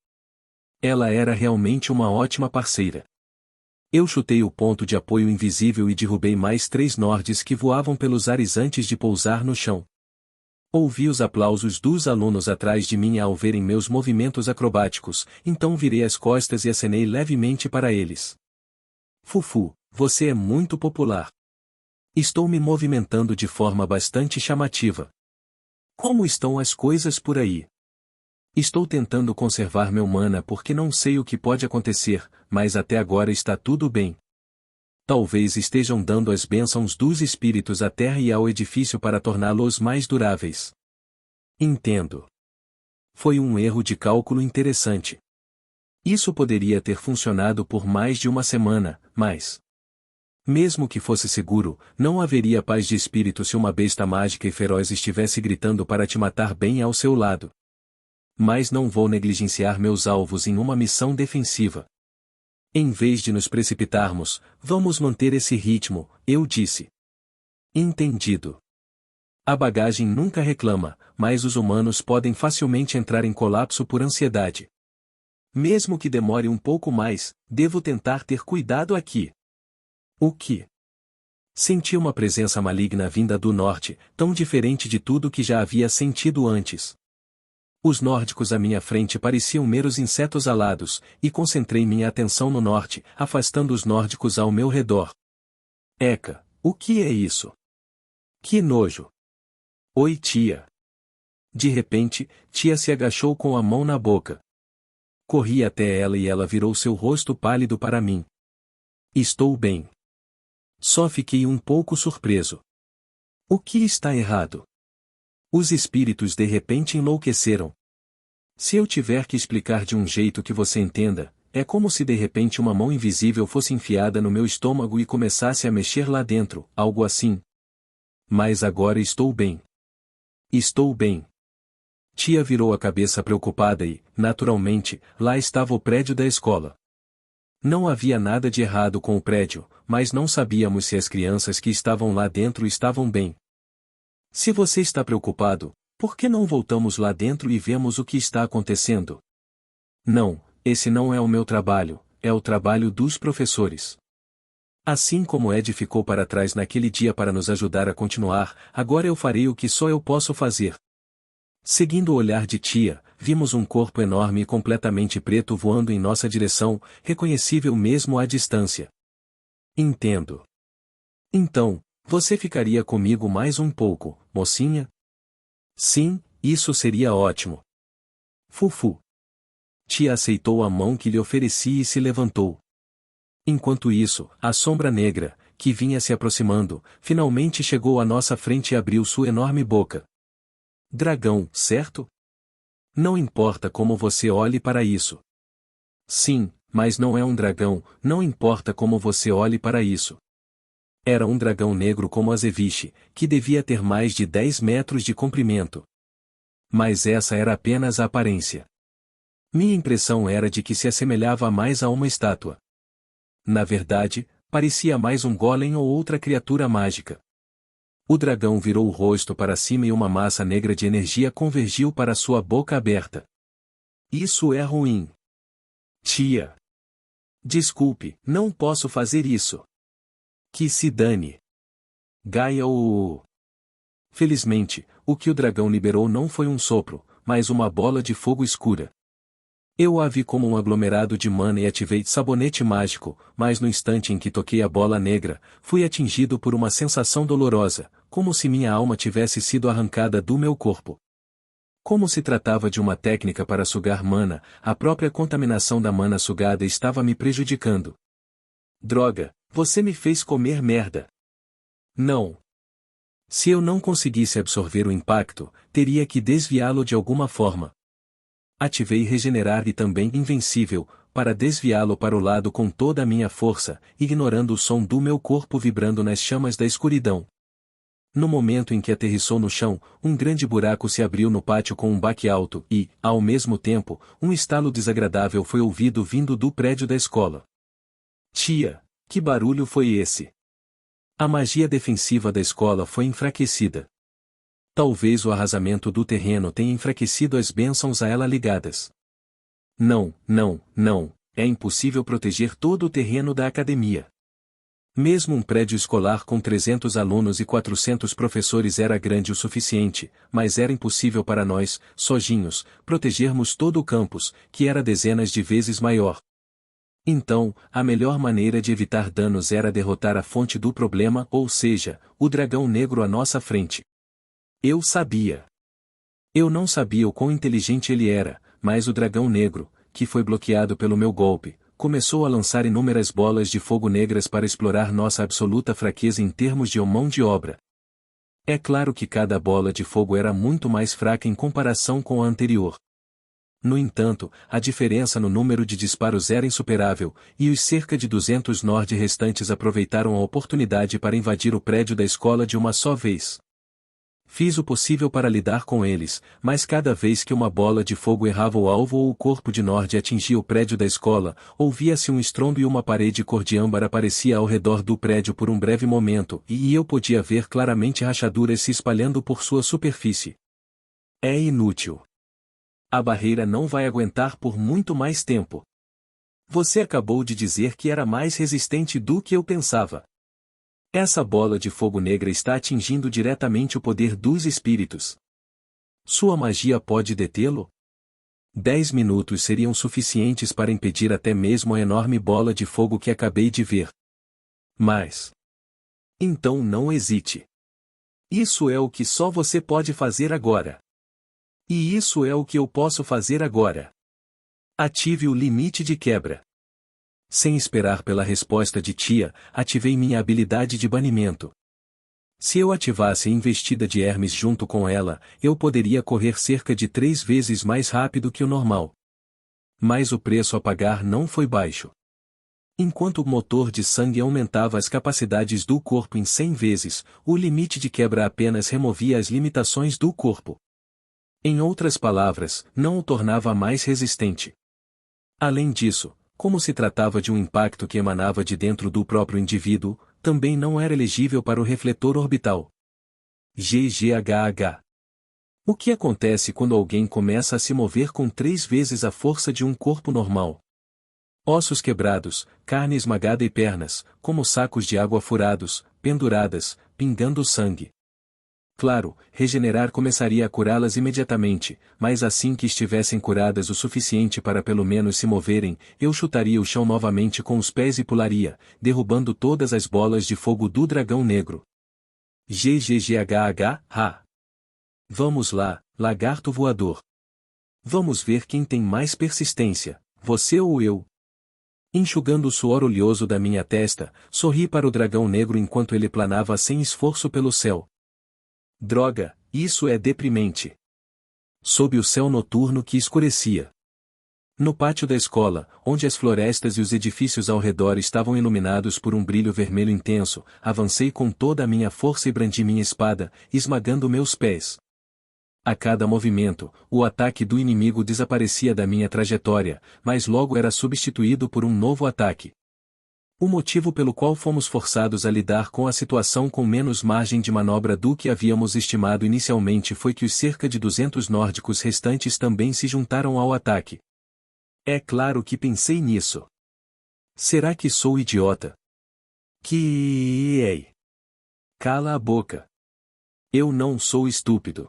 Ela era realmente uma ótima parceira. Eu chutei o ponto de apoio invisível e derrubei mais 3 Nordes que voavam pelos ares antes de pousar no chão. Ouvi os aplausos dos alunos atrás de mim ao verem meus movimentos acrobáticos, então virei as costas e acenei levemente para eles. Fufu, você é muito popular. Estou me movimentando de forma bastante chamativa. Como estão as coisas por aí? Estou tentando conservar meu mana porque não sei o que pode acontecer, mas até agora está tudo bem. Talvez estejam dando as bênçãos dos espíritos à terra e ao edifício para torná-los mais duráveis. Entendo. Foi um erro de cálculo interessante. Isso poderia ter funcionado por mais de uma semana, mas... mesmo que fosse seguro, não haveria paz de espírito se uma besta mágica e feroz estivesse gritando para te matar bem ao seu lado. Mas não vou negligenciar meus alvos em uma missão defensiva. Em vez de nos precipitarmos, vamos manter esse ritmo, eu disse. Entendido. A bagagem nunca reclama, mas os humanos podem facilmente entrar em colapso por ansiedade. Mesmo que demore um pouco mais, devo tentar ter cuidado aqui. O que? Senti uma presença maligna vinda do norte, tão diferente de tudo que já havia sentido antes. Os nórdicos à minha frente pareciam meros insetos alados, e concentrei minha atenção no norte, afastando os nórdicos ao meu redor. Eca, o que é isso? Que nojo! Oi, tia. De repente, tia se agachou com a mão na boca. Corri até ela e ela virou seu rosto pálido para mim. Estou bem. Só fiquei um pouco surpreso. O que está errado? Os espíritos de repente enlouqueceram. Se eu tiver que explicar de um jeito que você entenda, é como se de repente uma mão invisível fosse enfiada no meu estômago e começasse a mexer lá dentro, algo assim. Mas agora estou bem. Estou bem. Tia virou a cabeça preocupada e, naturalmente, lá estava o prédio da escola. Não havia nada de errado com o prédio, mas não sabíamos se as crianças que estavam lá dentro estavam bem. Se você está preocupado, por que não voltamos lá dentro e vemos o que está acontecendo? Não, esse não é o meu trabalho, é o trabalho dos professores. Assim como Ed ficou para trás naquele dia para nos ajudar a continuar, agora eu farei o que só eu posso fazer. Seguindo o olhar de tia, vimos um corpo enorme e completamente preto voando em nossa direção, reconhecível mesmo à distância. Entendo. Então, você ficaria comigo mais um pouco, mocinha? Sim, isso seria ótimo. Fufu. Tia aceitou a mão que lhe ofereci e se levantou. Enquanto isso, a sombra negra, que vinha se aproximando, finalmente chegou à nossa frente e abriu sua enorme boca. Dragão, certo? Não importa como você olhe para isso. Sim, mas não é um dragão, não importa como você olhe para isso. Era um dragão negro como Azeviche, que devia ter mais de 10 metros de comprimento. Mas essa era apenas a aparência. Minha impressão era de que se assemelhava mais a uma estátua. Na verdade, parecia mais um golem ou outra criatura mágica. O dragão virou o rosto para cima e uma massa negra de energia convergiu para sua boca aberta. Isso é ruim. Tia. Desculpe, não posso fazer isso. Que se dane. Gaia o... Felizmente, o que o dragão liberou não foi um sopro, mas uma bola de fogo escura. Eu a vi como um aglomerado de mana e ativei sabonete mágico, mas no instante em que toquei a bola negra, fui atingido por uma sensação dolorosa, como se minha alma tivesse sido arrancada do meu corpo. Como se tratava de uma técnica para sugar mana, a própria contaminação da mana sugada estava me prejudicando. Droga, você me fez comer merda. Não. Se eu não conseguisse absorver o impacto, teria que desviá-lo de alguma forma. Ativei Regenerar e também Invencível, para desviá-lo para o lado com toda a minha força, ignorando o som do meu corpo vibrando nas chamas da escuridão. No momento em que aterrissou no chão, um grande buraco se abriu no pátio com um baque alto e, ao mesmo tempo, um estalo desagradável foi ouvido vindo do prédio da escola. Tia, que barulho foi esse? A magia defensiva da escola foi enfraquecida. Talvez o arrasamento do terreno tenha enfraquecido as bênçãos a ela ligadas. Não, é impossível proteger todo o terreno da academia. Mesmo um prédio escolar com 300 alunos e 400 professores era grande o suficiente, mas era impossível para nós, sozinhos, protegermos todo o campus, que era dezenas de vezes maior. Então, a melhor maneira de evitar danos era derrotar a fonte do problema, ou seja, o dragão negro à nossa frente. Eu sabia. Eu não sabia o quão inteligente ele era, mas o dragão negro, que foi bloqueado pelo meu golpe, começou a lançar inúmeras bolas de fogo negras para explorar nossa absoluta fraqueza em termos de mão de obra. É claro que cada bola de fogo era muito mais fraca em comparação com a anterior. No entanto, a diferença no número de disparos era insuperável, e os cerca de 200 Nord restantes aproveitaram a oportunidade para invadir o prédio da escola de uma só vez. Fiz o possível para lidar com eles, mas cada vez que uma bola de fogo errava o alvo ou o corpo de Nord atingia o prédio da escola, ouvia-se um estrondo e uma parede cor de âmbar aparecia ao redor do prédio por um breve momento, e eu podia ver claramente rachaduras se espalhando por sua superfície. É inútil. A barreira não vai aguentar por muito mais tempo. Você acabou de dizer que era mais resistente do que eu pensava. Essa bola de fogo negra está atingindo diretamente o poder dos espíritos. Sua magia pode detê-lo? 10 minutos seriam suficientes para impedir até mesmo a enorme bola de fogo que acabei de ver. Mas... então não hesite. Isso é o que só você pode fazer agora. E isso é o que eu posso fazer agora. Ative o limite de quebra. Sem esperar pela resposta de tia, ativei minha habilidade de banimento. Se eu ativasse a investida de Hermes junto com ela, eu poderia correr cerca de 3 vezes mais rápido que o normal. Mas o preço a pagar não foi baixo. Enquanto o motor de sangue aumentava as capacidades do corpo em 100 vezes, o limite de quebra apenas removia as limitações do corpo. Em outras palavras, não o tornava mais resistente. Além disso, como se tratava de um impacto que emanava de dentro do próprio indivíduo, também não era elegível para o refletor orbital. GGHH. O que acontece quando alguém começa a se mover com 3 vezes a força de um corpo normal? Ossos quebrados, carne esmagada e pernas, como sacos de água furados, penduradas, pingando sangue. Claro, regenerar começaria a curá-las imediatamente, mas assim que estivessem curadas o suficiente para pelo menos se moverem, eu chutaria o chão novamente com os pés e pularia, derrubando todas as bolas de fogo do dragão negro. GGGHH. Vamos lá, lagarto voador. Vamos ver quem tem mais persistência, você ou eu. Enxugando o suor oleoso da minha testa, sorri para o dragão negro enquanto ele planava sem esforço pelo céu. Droga, isso é deprimente. Sob o céu noturno que escurecia. No pátio da escola, onde as florestas e os edifícios ao redor estavam iluminados por um brilho vermelho intenso, avancei com toda a minha força e brandi minha espada, esmagando meus pés. A cada movimento, o ataque do inimigo desaparecia da minha trajetória, mas logo era substituído por um novo ataque. O motivo pelo qual fomos forçados a lidar com a situação com menos margem de manobra do que havíamos estimado inicialmente foi que os cerca de 200 nórdicos restantes também se juntaram ao ataque. É claro que pensei nisso. Será que sou idiota? Cala a boca. Eu não sou estúpido.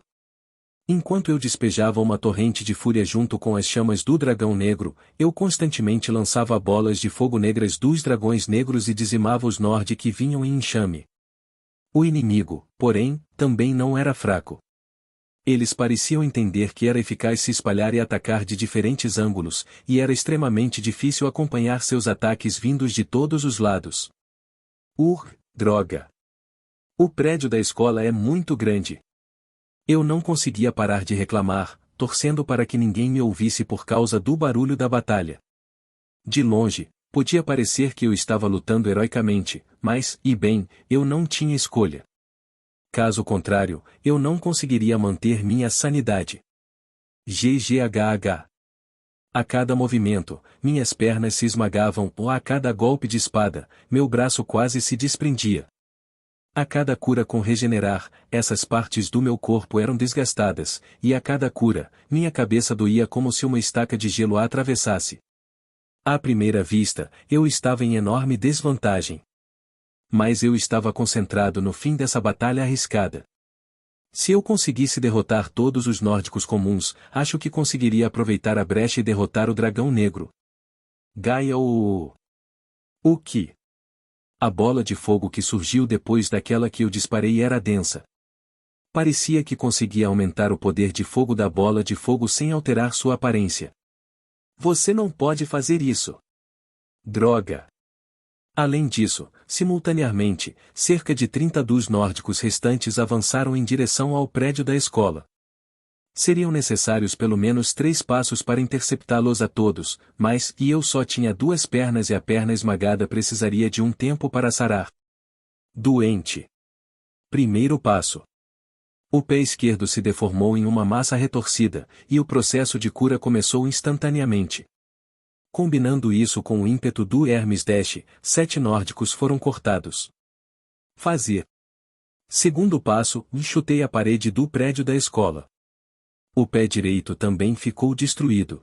Enquanto eu despejava uma torrente de fúria junto com as chamas do dragão negro, eu constantemente lançava bolas de fogo negras dos dragões negros e dizimava os Nord que vinham em enxame. O inimigo, porém, também não era fraco. Eles pareciam entender que era eficaz se espalhar e atacar de diferentes ângulos, e era extremamente difícil acompanhar seus ataques vindos de todos os lados. Droga! O prédio da escola é muito grande. Eu não conseguia parar de reclamar, torcendo para que ninguém me ouvisse por causa do barulho da batalha. De longe, podia parecer que eu estava lutando heroicamente, mas, eu não tinha escolha. Caso contrário, eu não conseguiria manter minha sanidade. GGHH. A cada movimento, minhas pernas se esmagavam ou a cada golpe de espada, meu braço quase se desprendia. A cada cura com regenerar, essas partes do meu corpo eram desgastadas, e a cada cura, minha cabeça doía como se uma estaca de gelo a atravessasse. À primeira vista, eu estava em enorme desvantagem. Mas eu estava concentrado no fim dessa batalha arriscada. Se eu conseguisse derrotar todos os nórdicos comuns, acho que conseguiria aproveitar a brecha e derrotar o dragão negro. Gaia o que? A bola de fogo que surgiu depois daquela que eu disparei era densa. Parecia que conseguia aumentar o poder de fogo da bola de fogo sem alterar sua aparência. Você não pode fazer isso. Droga! Além disso, simultaneamente, cerca de 30 dos nórdicos restantes avançaram em direção ao prédio da escola. Seriam necessários pelo menos 3 passos para interceptá-los a todos, mas, e eu só tinha 2 pernas e a perna esmagada precisaria de um tempo para sarar. Doente. Primeiro passo. O pé esquerdo se deformou em uma massa retorcida, e o processo de cura começou instantaneamente. Combinando isso com o ímpeto do Hermes Dash, 7 nórdicos foram cortados. Fazer. Segundo passo, chutei a parede do prédio da escola. O pé direito também ficou destruído.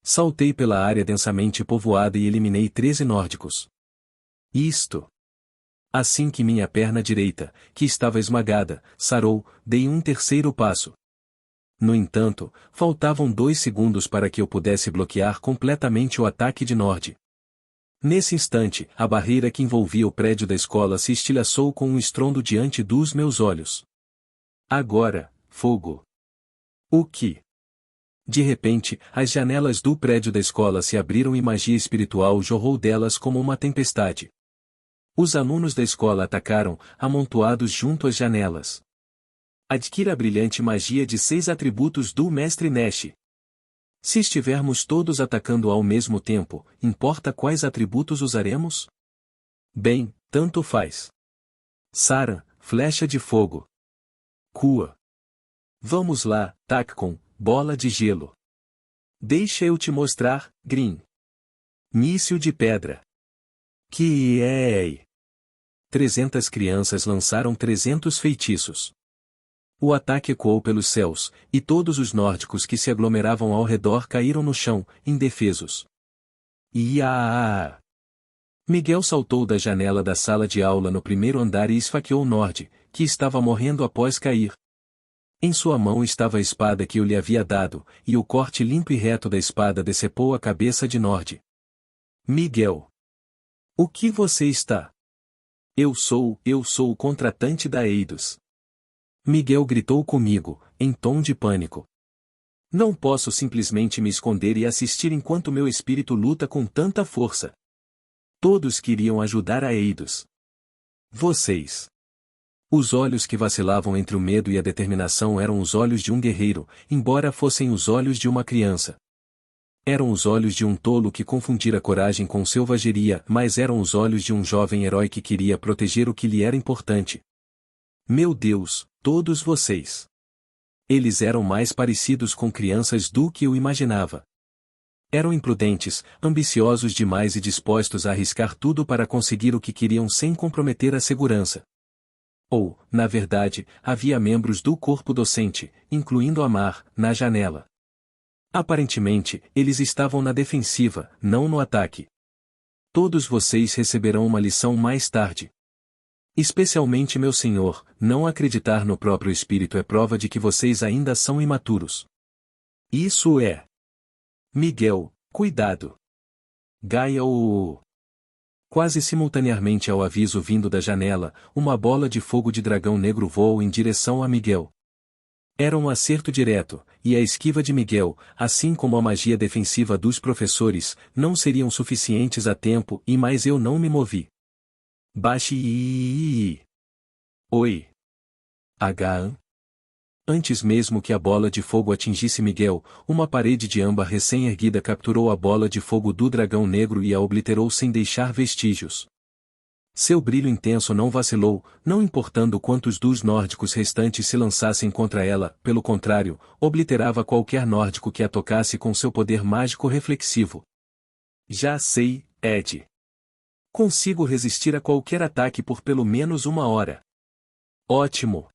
Saltei pela área densamente povoada e eliminei 13 nórdicos. Isto. Assim que minha perna direita, que estava esmagada, sarou, dei um terceiro passo. No entanto, faltavam 2 segundos para que eu pudesse bloquear completamente o ataque de Nord. Nesse instante, a barreira que envolvia o prédio da escola se estilhaçou com um estrondo diante dos meus olhos. Agora, fogo. O que? De repente, as janelas do prédio da escola se abriram e magia espiritual jorrou delas como uma tempestade. Os alunos da escola atacaram, amontoados junto às janelas. Adquira a brilhante magia de 6 atributos do Mestre Nash. Se estivermos todos atacando ao mesmo tempo, importa quais atributos usaremos? Bem, tanto faz. Sara, flecha de fogo. Kua. Vamos lá, Takcon, bola de gelo. Deixa eu te mostrar, Green. Míssil de pedra. Que é? 300 crianças lançaram 300 feitiços. O ataque ecoou pelos céus, e todos os nórdicos que se aglomeravam ao redor caíram no chão, indefesos. Ia! Miguel saltou da janela da sala de aula no primeiro andar e esfaqueou Nord, que estava morrendo após cair. Em sua mão estava a espada que eu lhe havia dado, e o corte limpo e reto da espada decepou a cabeça de Nord. Miguel. O que você está? Eu sou o contratante da Eidos. Miguel gritou comigo, em tom de pânico. Não posso simplesmente me esconder e assistir enquanto meu espírito luta com tanta força. Todos queriam ajudar a Eidos. Vocês. Os olhos que vacilavam entre o medo e a determinação eram os olhos de um guerreiro, embora fossem os olhos de uma criança. Eram os olhos de um tolo que confundira coragem com selvageria, mas eram os olhos de um jovem herói que queria proteger o que lhe era importante. Meu Deus, todos vocês. Eles eram mais parecidos com crianças do que eu imaginava. Eram imprudentes, ambiciosos demais e dispostos a arriscar tudo para conseguir o que queriam sem comprometer a segurança. Ou, na verdade, havia membros do corpo docente, incluindo Amar, na janela. Aparentemente, eles estavam na defensiva, não no ataque. Todos vocês receberão uma lição mais tarde. Especialmente meu senhor, não acreditar no próprio espírito é prova de que vocês ainda são imaturos. Isso é. Miguel, cuidado. Gaia Quase simultaneamente ao aviso vindo da janela, uma bola de fogo de dragão negro voou em direção a Miguel. Era um acerto direto, e a esquiva de Miguel, assim como a magia defensiva dos professores, não seriam suficientes a tempo mas eu não me movi. Baixe. Oi. H. Antes mesmo que a bola de fogo atingisse Miguel, uma parede de âmbar recém-erguida capturou a bola de fogo do dragão negro e a obliterou sem deixar vestígios. Seu brilho intenso não vacilou, não importando quantos dos nórdicos restantes se lançassem contra ela, pelo contrário, obliterava qualquer nórdico que a tocasse com seu poder mágico reflexivo. Já sei, Ed. Consigo resistir a qualquer ataque por pelo menos 1 hora. Ótimo.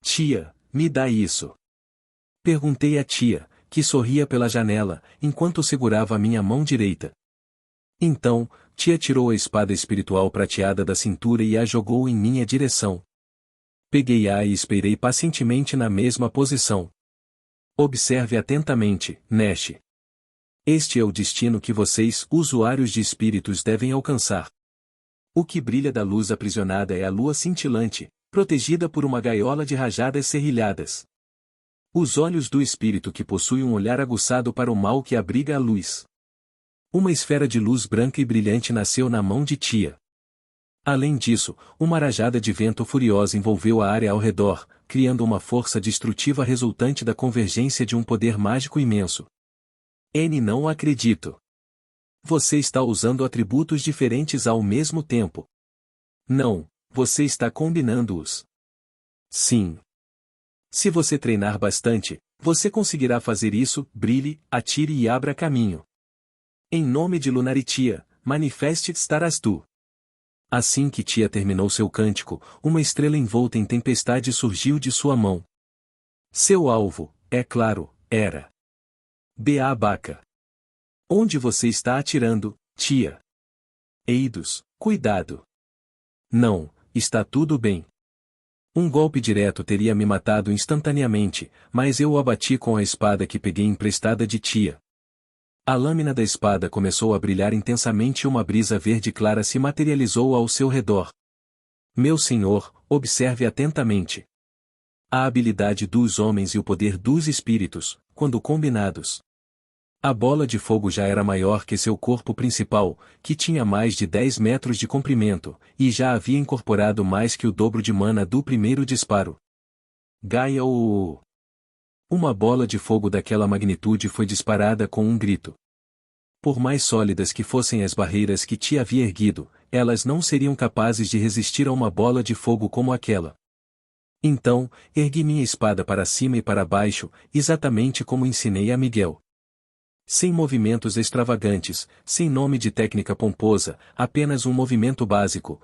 Tia, me dá isso. Perguntei à tia, que sorria pela janela, enquanto segurava a minha mão direita. Então, tia tirou a espada espiritual prateada da cintura e a jogou em minha direção. Peguei-a e esperei pacientemente na mesma posição. Observe atentamente, Nash. Este é o destino que vocês, usuários de espíritos, devem alcançar. O que brilha da luz aprisionada é a lua cintilante, protegida por uma gaiola de rajadas serrilhadas. Os olhos do espírito que possui um olhar aguçado para o mal que abriga a luz. Uma esfera de luz branca e brilhante nasceu na mão de Tia. Além disso, uma rajada de vento furiosa envolveu a área ao redor, criando uma força destrutiva resultante da convergência de um poder mágico imenso. N, não acredito. Você está usando atributos diferentes ao mesmo tempo. Não, você está combinando-os. Sim. Se você treinar bastante, você conseguirá fazer isso. Brilhe, atire e abra caminho. Em nome de Lunaritia, manifeste estarás tu. Assim que Tia terminou seu cântico, uma estrela envolta em tempestade surgiu de sua mão. Seu alvo, é claro, era Baca. Onde você está atirando, Tia? Eidos, cuidado. Não, está tudo bem. Um golpe direto teria me matado instantaneamente, mas eu o abati com a espada que peguei emprestada de Tia. A lâmina da espada começou a brilhar intensamente e uma brisa verde clara se materializou ao seu redor. Meu senhor, observe atentamente. A habilidade dos homens e o poder dos espíritos, quando combinados. A bola de fogo já era maior que seu corpo principal, que tinha mais de 10 metros de comprimento, e já havia incorporado mais que o dobro de mana do primeiro disparo. Gaia o... Uma bola de fogo daquela magnitude foi disparada com um grito. Por mais sólidas que fossem as barreiras que Tia havia erguido, elas não seriam capazes de resistir a uma bola de fogo como aquela. Então, ergui minha espada para cima e para baixo, exatamente como ensinei a Miguel. Sem movimentos extravagantes, sem nome de técnica pomposa, apenas um movimento básico,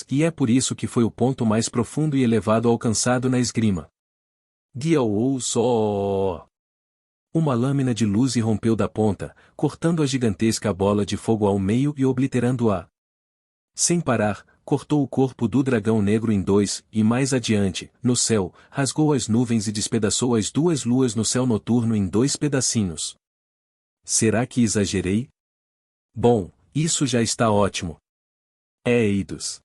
e é por isso que foi o ponto mais profundo e elevado alcançado na esgrima. Guia ou só. Uma lâmina de luz irrompeu da ponta, cortando a gigantesca bola de fogo ao meio e obliterando-a. Sem parar, cortou o corpo do dragão negro em dois, e mais adiante, no céu, rasgou as nuvens e despedaçou as duas luas no céu noturno em dois pedacinhos. Será que exagerei? Bom, isso já está ótimo. Eidos.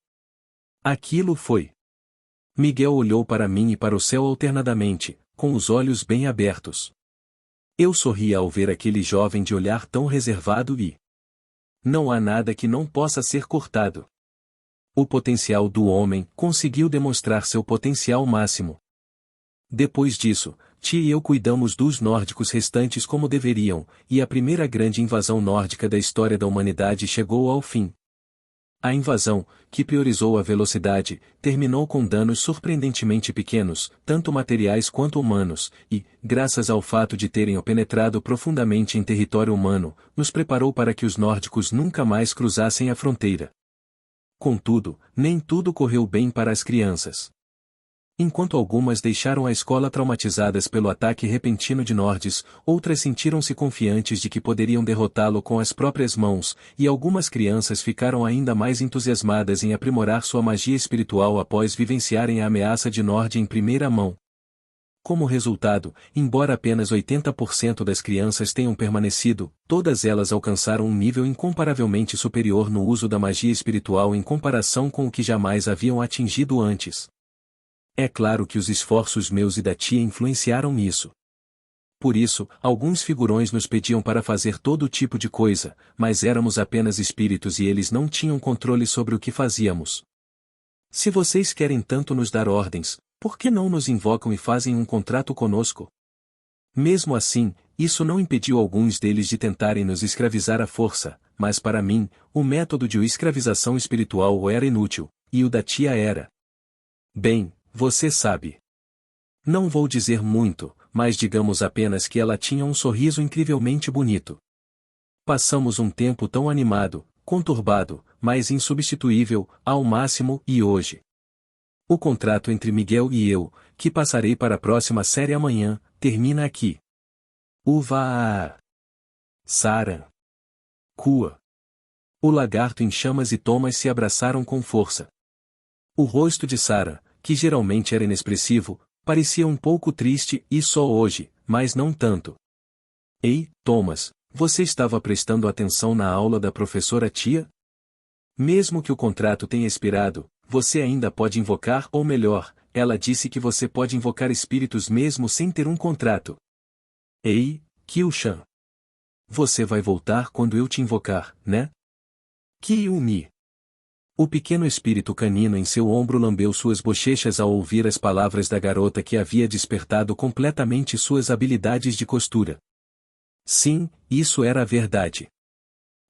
Aquilo foi. Miguel olhou para mim e para o céu alternadamente, com os olhos bem abertos. Eu sorri ao ver aquele jovem de olhar tão reservado e... Não há nada que não possa ser cortado. O potencial do homem conseguiu demonstrar seu potencial máximo. Depois disso, Tia e eu cuidamos dos nórdicos restantes como deveriam, e a primeira grande invasão nórdica da história da humanidade chegou ao fim. A invasão, que priorizou a velocidade, terminou com danos surpreendentemente pequenos, tanto materiais quanto humanos, e, graças ao fato de terem penetrado profundamente em território humano, nos preparou para que os nórdicos nunca mais cruzassem a fronteira. Contudo, nem tudo correu bem para as crianças. Enquanto algumas deixaram a escola traumatizadas pelo ataque repentino de Nordes, outras sentiram-se confiantes de que poderiam derrotá-lo com as próprias mãos, e algumas crianças ficaram ainda mais entusiasmadas em aprimorar sua magia espiritual após vivenciarem a ameaça de Nord em primeira mão. Como resultado, embora apenas 80% das crianças tenham permanecido, todas elas alcançaram um nível incomparavelmente superior no uso da magia espiritual em comparação com o que jamais haviam atingido antes. É claro que os esforços meus e da Tia influenciaram nisso. Por isso, alguns figurões nos pediam para fazer todo tipo de coisa, mas éramos apenas espíritos e eles não tinham controle sobre o que fazíamos. Se vocês querem tanto nos dar ordens, por que não nos invocam e fazem um contrato conosco? Mesmo assim, isso não impediu alguns deles de tentarem nos escravizar à força, mas para mim, o método de escravização espiritual era inútil, e o da Tia era. Bem, você sabe. Não vou dizer muito, mas digamos apenas que ela tinha um sorriso incrivelmente bonito. Passamos um tempo tão animado, conturbado, mas insubstituível, ao máximo, e hoje. O contrato entre Miguel e eu, que passarei para a próxima série amanhã, termina aqui. Uva! Sara. Cua. O lagarto em chamas e Thomas se abraçaram com força. O rosto de Sara, que geralmente era inexpressivo, parecia um pouco triste e só hoje, mas não tanto. Ei, Thomas, Você estava prestando atenção na aula da professora Tia? Mesmo que o contrato tenha expirado, você ainda pode invocar ou melhor, ela disse que você pode invocar espíritos mesmo sem ter um contrato. Ei, Kyu-chan. Você vai voltar quando eu te invocar, né? Kyu-mi. O pequeno espírito canino em seu ombro lambeu suas bochechas ao ouvir as palavras da garota que havia despertado completamente suas habilidades de costura. Sim, isso era a verdade.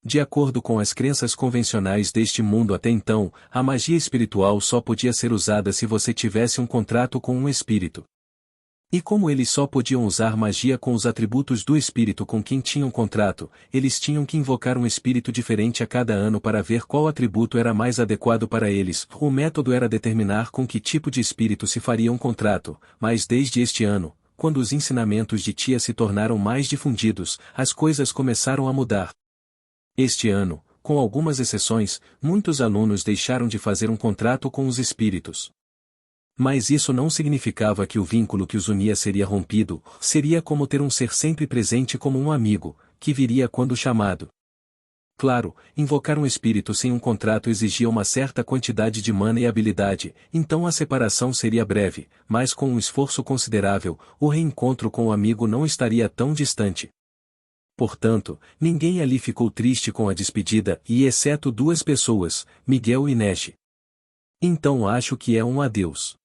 De acordo com as crenças convencionais deste mundo até então, a magia espiritual só podia ser usada se você tivesse um contrato com um espírito. E como eles só podiam usar magia com os atributos do espírito com quem tinham contrato, eles tinham que invocar um espírito diferente a cada ano para ver qual atributo era mais adequado para eles. O método era determinar com que tipo de espírito se faria um contrato, mas desde este ano, quando os ensinamentos de Tia se tornaram mais difundidos, as coisas começaram a mudar. Este ano, com algumas exceções, muitos alunos deixaram de fazer um contrato com os espíritos. Mas isso não significava que o vínculo que os unia seria rompido, seria como ter um ser sempre presente como um amigo, que viria quando chamado. Claro, invocar um espírito sem um contrato exigia uma certa quantidade de mana e habilidade, então a separação seria breve, mas com um esforço considerável, o reencontro com o amigo não estaria tão distante. Portanto, ninguém ali ficou triste com a despedida e exceto duas pessoas, Miguel e Nash. Então acho que é um adeus.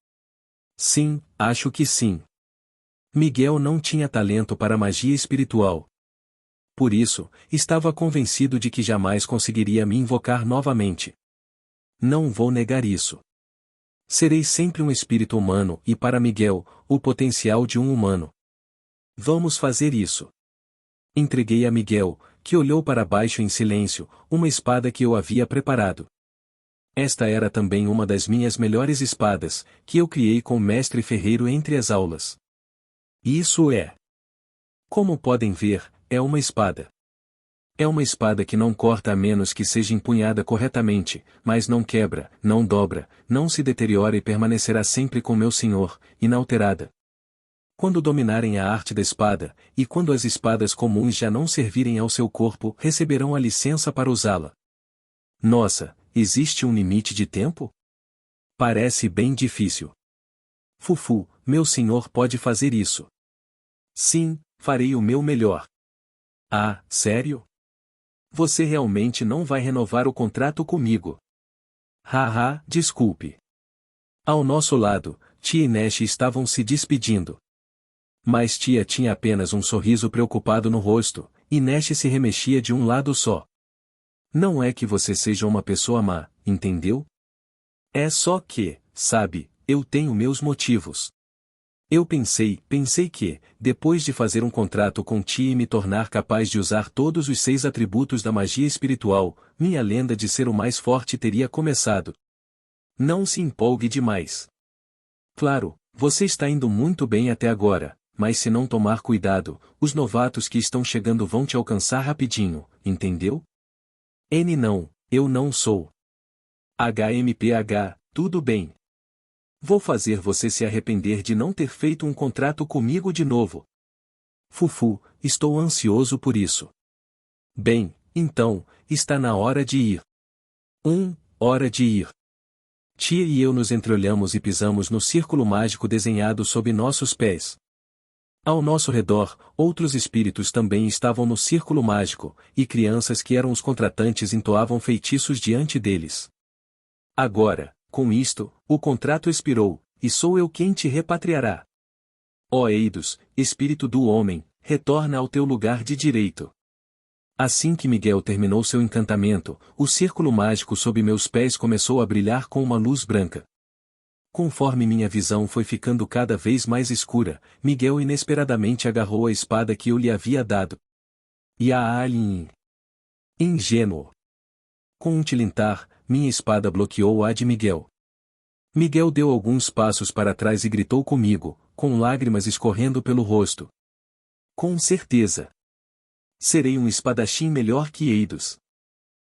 Sim, acho que sim. Miguel não tinha talento para magia espiritual. Por isso, estava convencido de que jamais conseguiria me invocar novamente. Não vou negar isso. Serei sempre um espírito humano e para Miguel, o potencial de um humano. Vamos fazer isso. Entreguei a Miguel, que olhou para baixo em silêncio, uma espada que eu havia preparado. Esta era também uma das minhas melhores espadas, que eu criei com o mestre ferreiro entre as aulas. Isso é. Como podem ver, é uma espada. É uma espada que não corta a menos que seja empunhada corretamente, mas não quebra, não dobra, não se deteriora e permanecerá sempre com meu senhor, inalterada. Quando dominarem a arte da espada, e quando as espadas comuns já não servirem ao seu corpo, receberão a licença para usá-la. Nossa, existe um limite de tempo? Parece bem difícil. Fufu, meu senhor pode fazer isso. Sim, farei o meu melhor. Ah, sério? Você realmente não vai renovar o contrato comigo? Haha, desculpe. Ao nosso lado, Tia e Nash estavam se despedindo. Mas Tia tinha apenas um sorriso preocupado no rosto, e Nash se remexia de um lado só. Não é que você seja uma pessoa má, entendeu? É só que, sabe, eu tenho meus motivos. Eu pensei que, depois de fazer um contrato com Tia e me tornar capaz de usar todos os 6 atributos da magia espiritual, minha lenda de ser o mais forte teria começado. Não se empolgue demais. Claro, você está indo muito bem até agora, mas se não tomar cuidado, os novatos que estão chegando vão te alcançar rapidinho, entendeu? Não, eu não sou. HMPH, tudo bem. Vou fazer você se arrepender de não ter feito um contrato comigo de novo. Fufu, estou ansioso por isso. Bem, então, está na hora de ir. Hora de ir. Tia e eu nos entreolhamos e pisamos no círculo mágico desenhado sob nossos pés. Ao nosso redor, outros espíritos também estavam no círculo mágico, e crianças que eram os contratantes entoavam feitiços diante deles. Agora, com isto, o contrato expirou, e sou eu quem te repatriará. Ó Eidos, espírito do homem, retorna ao teu lugar de direito. Assim que Miguel terminou seu encantamento, o círculo mágico sob meus pés começou a brilhar com uma luz branca. Conforme minha visão foi ficando cada vez mais escura, Miguel inesperadamente agarrou a espada que eu lhe havia dado. E a alien. Ingênuo. Com um tilintar, minha espada bloqueou a de Miguel. Miguel deu alguns passos para trás e gritou comigo, com lágrimas escorrendo pelo rosto. Com certeza. Serei um espadachim melhor que Eidos.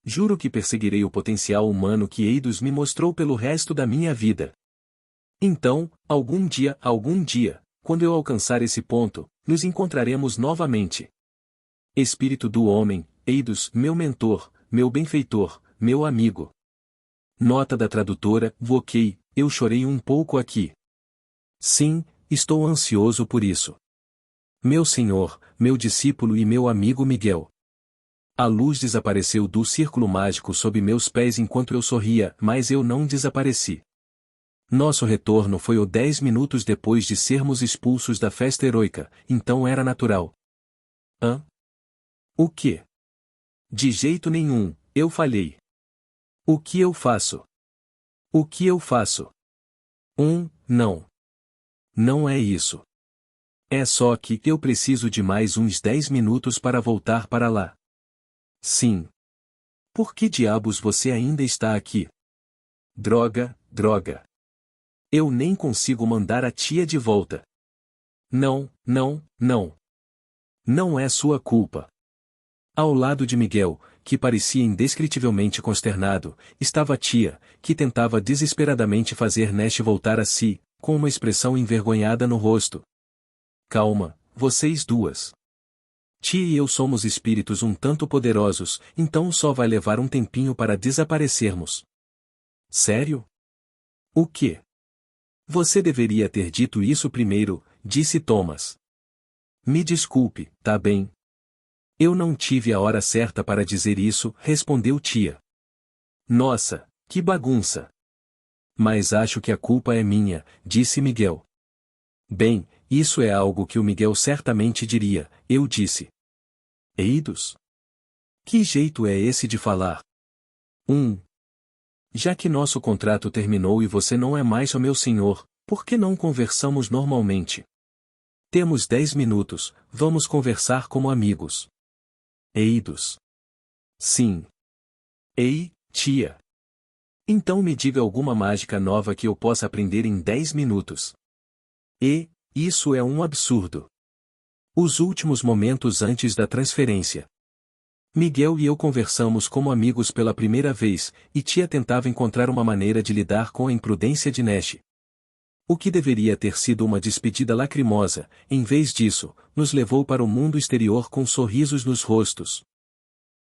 Juro que perseguirei o potencial humano que Eidos me mostrou pelo resto da minha vida. Então, algum dia, quando eu alcançar esse ponto, nos encontraremos novamente. Espírito do homem, Eidos, meu mentor, meu benfeitor, meu amigo. Nota da tradutora, Voquei, eu chorei um pouco aqui. Sim, estou ansioso por isso. Meu senhor, meu discípulo e meu amigo Miguel. A luz desapareceu do círculo mágico sob meus pés enquanto eu sorria, mas eu não desapareci. Nosso retorno foi 10 minutos depois de sermos expulsos da festa heroica, então era natural. Hã? O quê? De jeito nenhum, eu falhei. O que eu faço? O que eu faço? Não. Não é isso. É só que eu preciso de mais uns 10 minutos para voltar para lá. Sim. Por que diabos você ainda está aqui? Droga. Eu nem consigo mandar a tia de volta. Não. Não é sua culpa. Ao lado de Miguel, que parecia indescritivelmente consternado, estava a tia, que tentava desesperadamente fazer Nash voltar a si, com uma expressão envergonhada no rosto. Calma, vocês duas. Tia e eu somos espíritos um tanto poderosos, então só vai levar um tempinho para desaparecermos. Sério? O quê? Você deveria ter dito isso primeiro, disse Thomas. Me desculpe, tá bem? Eu não tive a hora certa para dizer isso, respondeu tia. Nossa, que bagunça. Mas acho que a culpa é minha, disse Miguel. Bem, isso é algo que o Miguel certamente diria, eu disse. Eidos? Que jeito é esse de falar? Já que nosso contrato terminou e você não é mais o meu senhor, por que não conversamos normalmente? Temos 10 minutos, vamos conversar como amigos. Eidos. Sim. Ei, tia. Então me diga alguma mágica nova que eu possa aprender em 10 minutos. Isso é um absurdo. Os últimos momentos antes da transferência. Miguel e eu conversamos como amigos pela primeira vez, e tia tentava encontrar uma maneira de lidar com a imprudência de Nash. O que deveria ter sido uma despedida lacrimosa, em vez disso, nos levou para o mundo exterior com sorrisos nos rostos.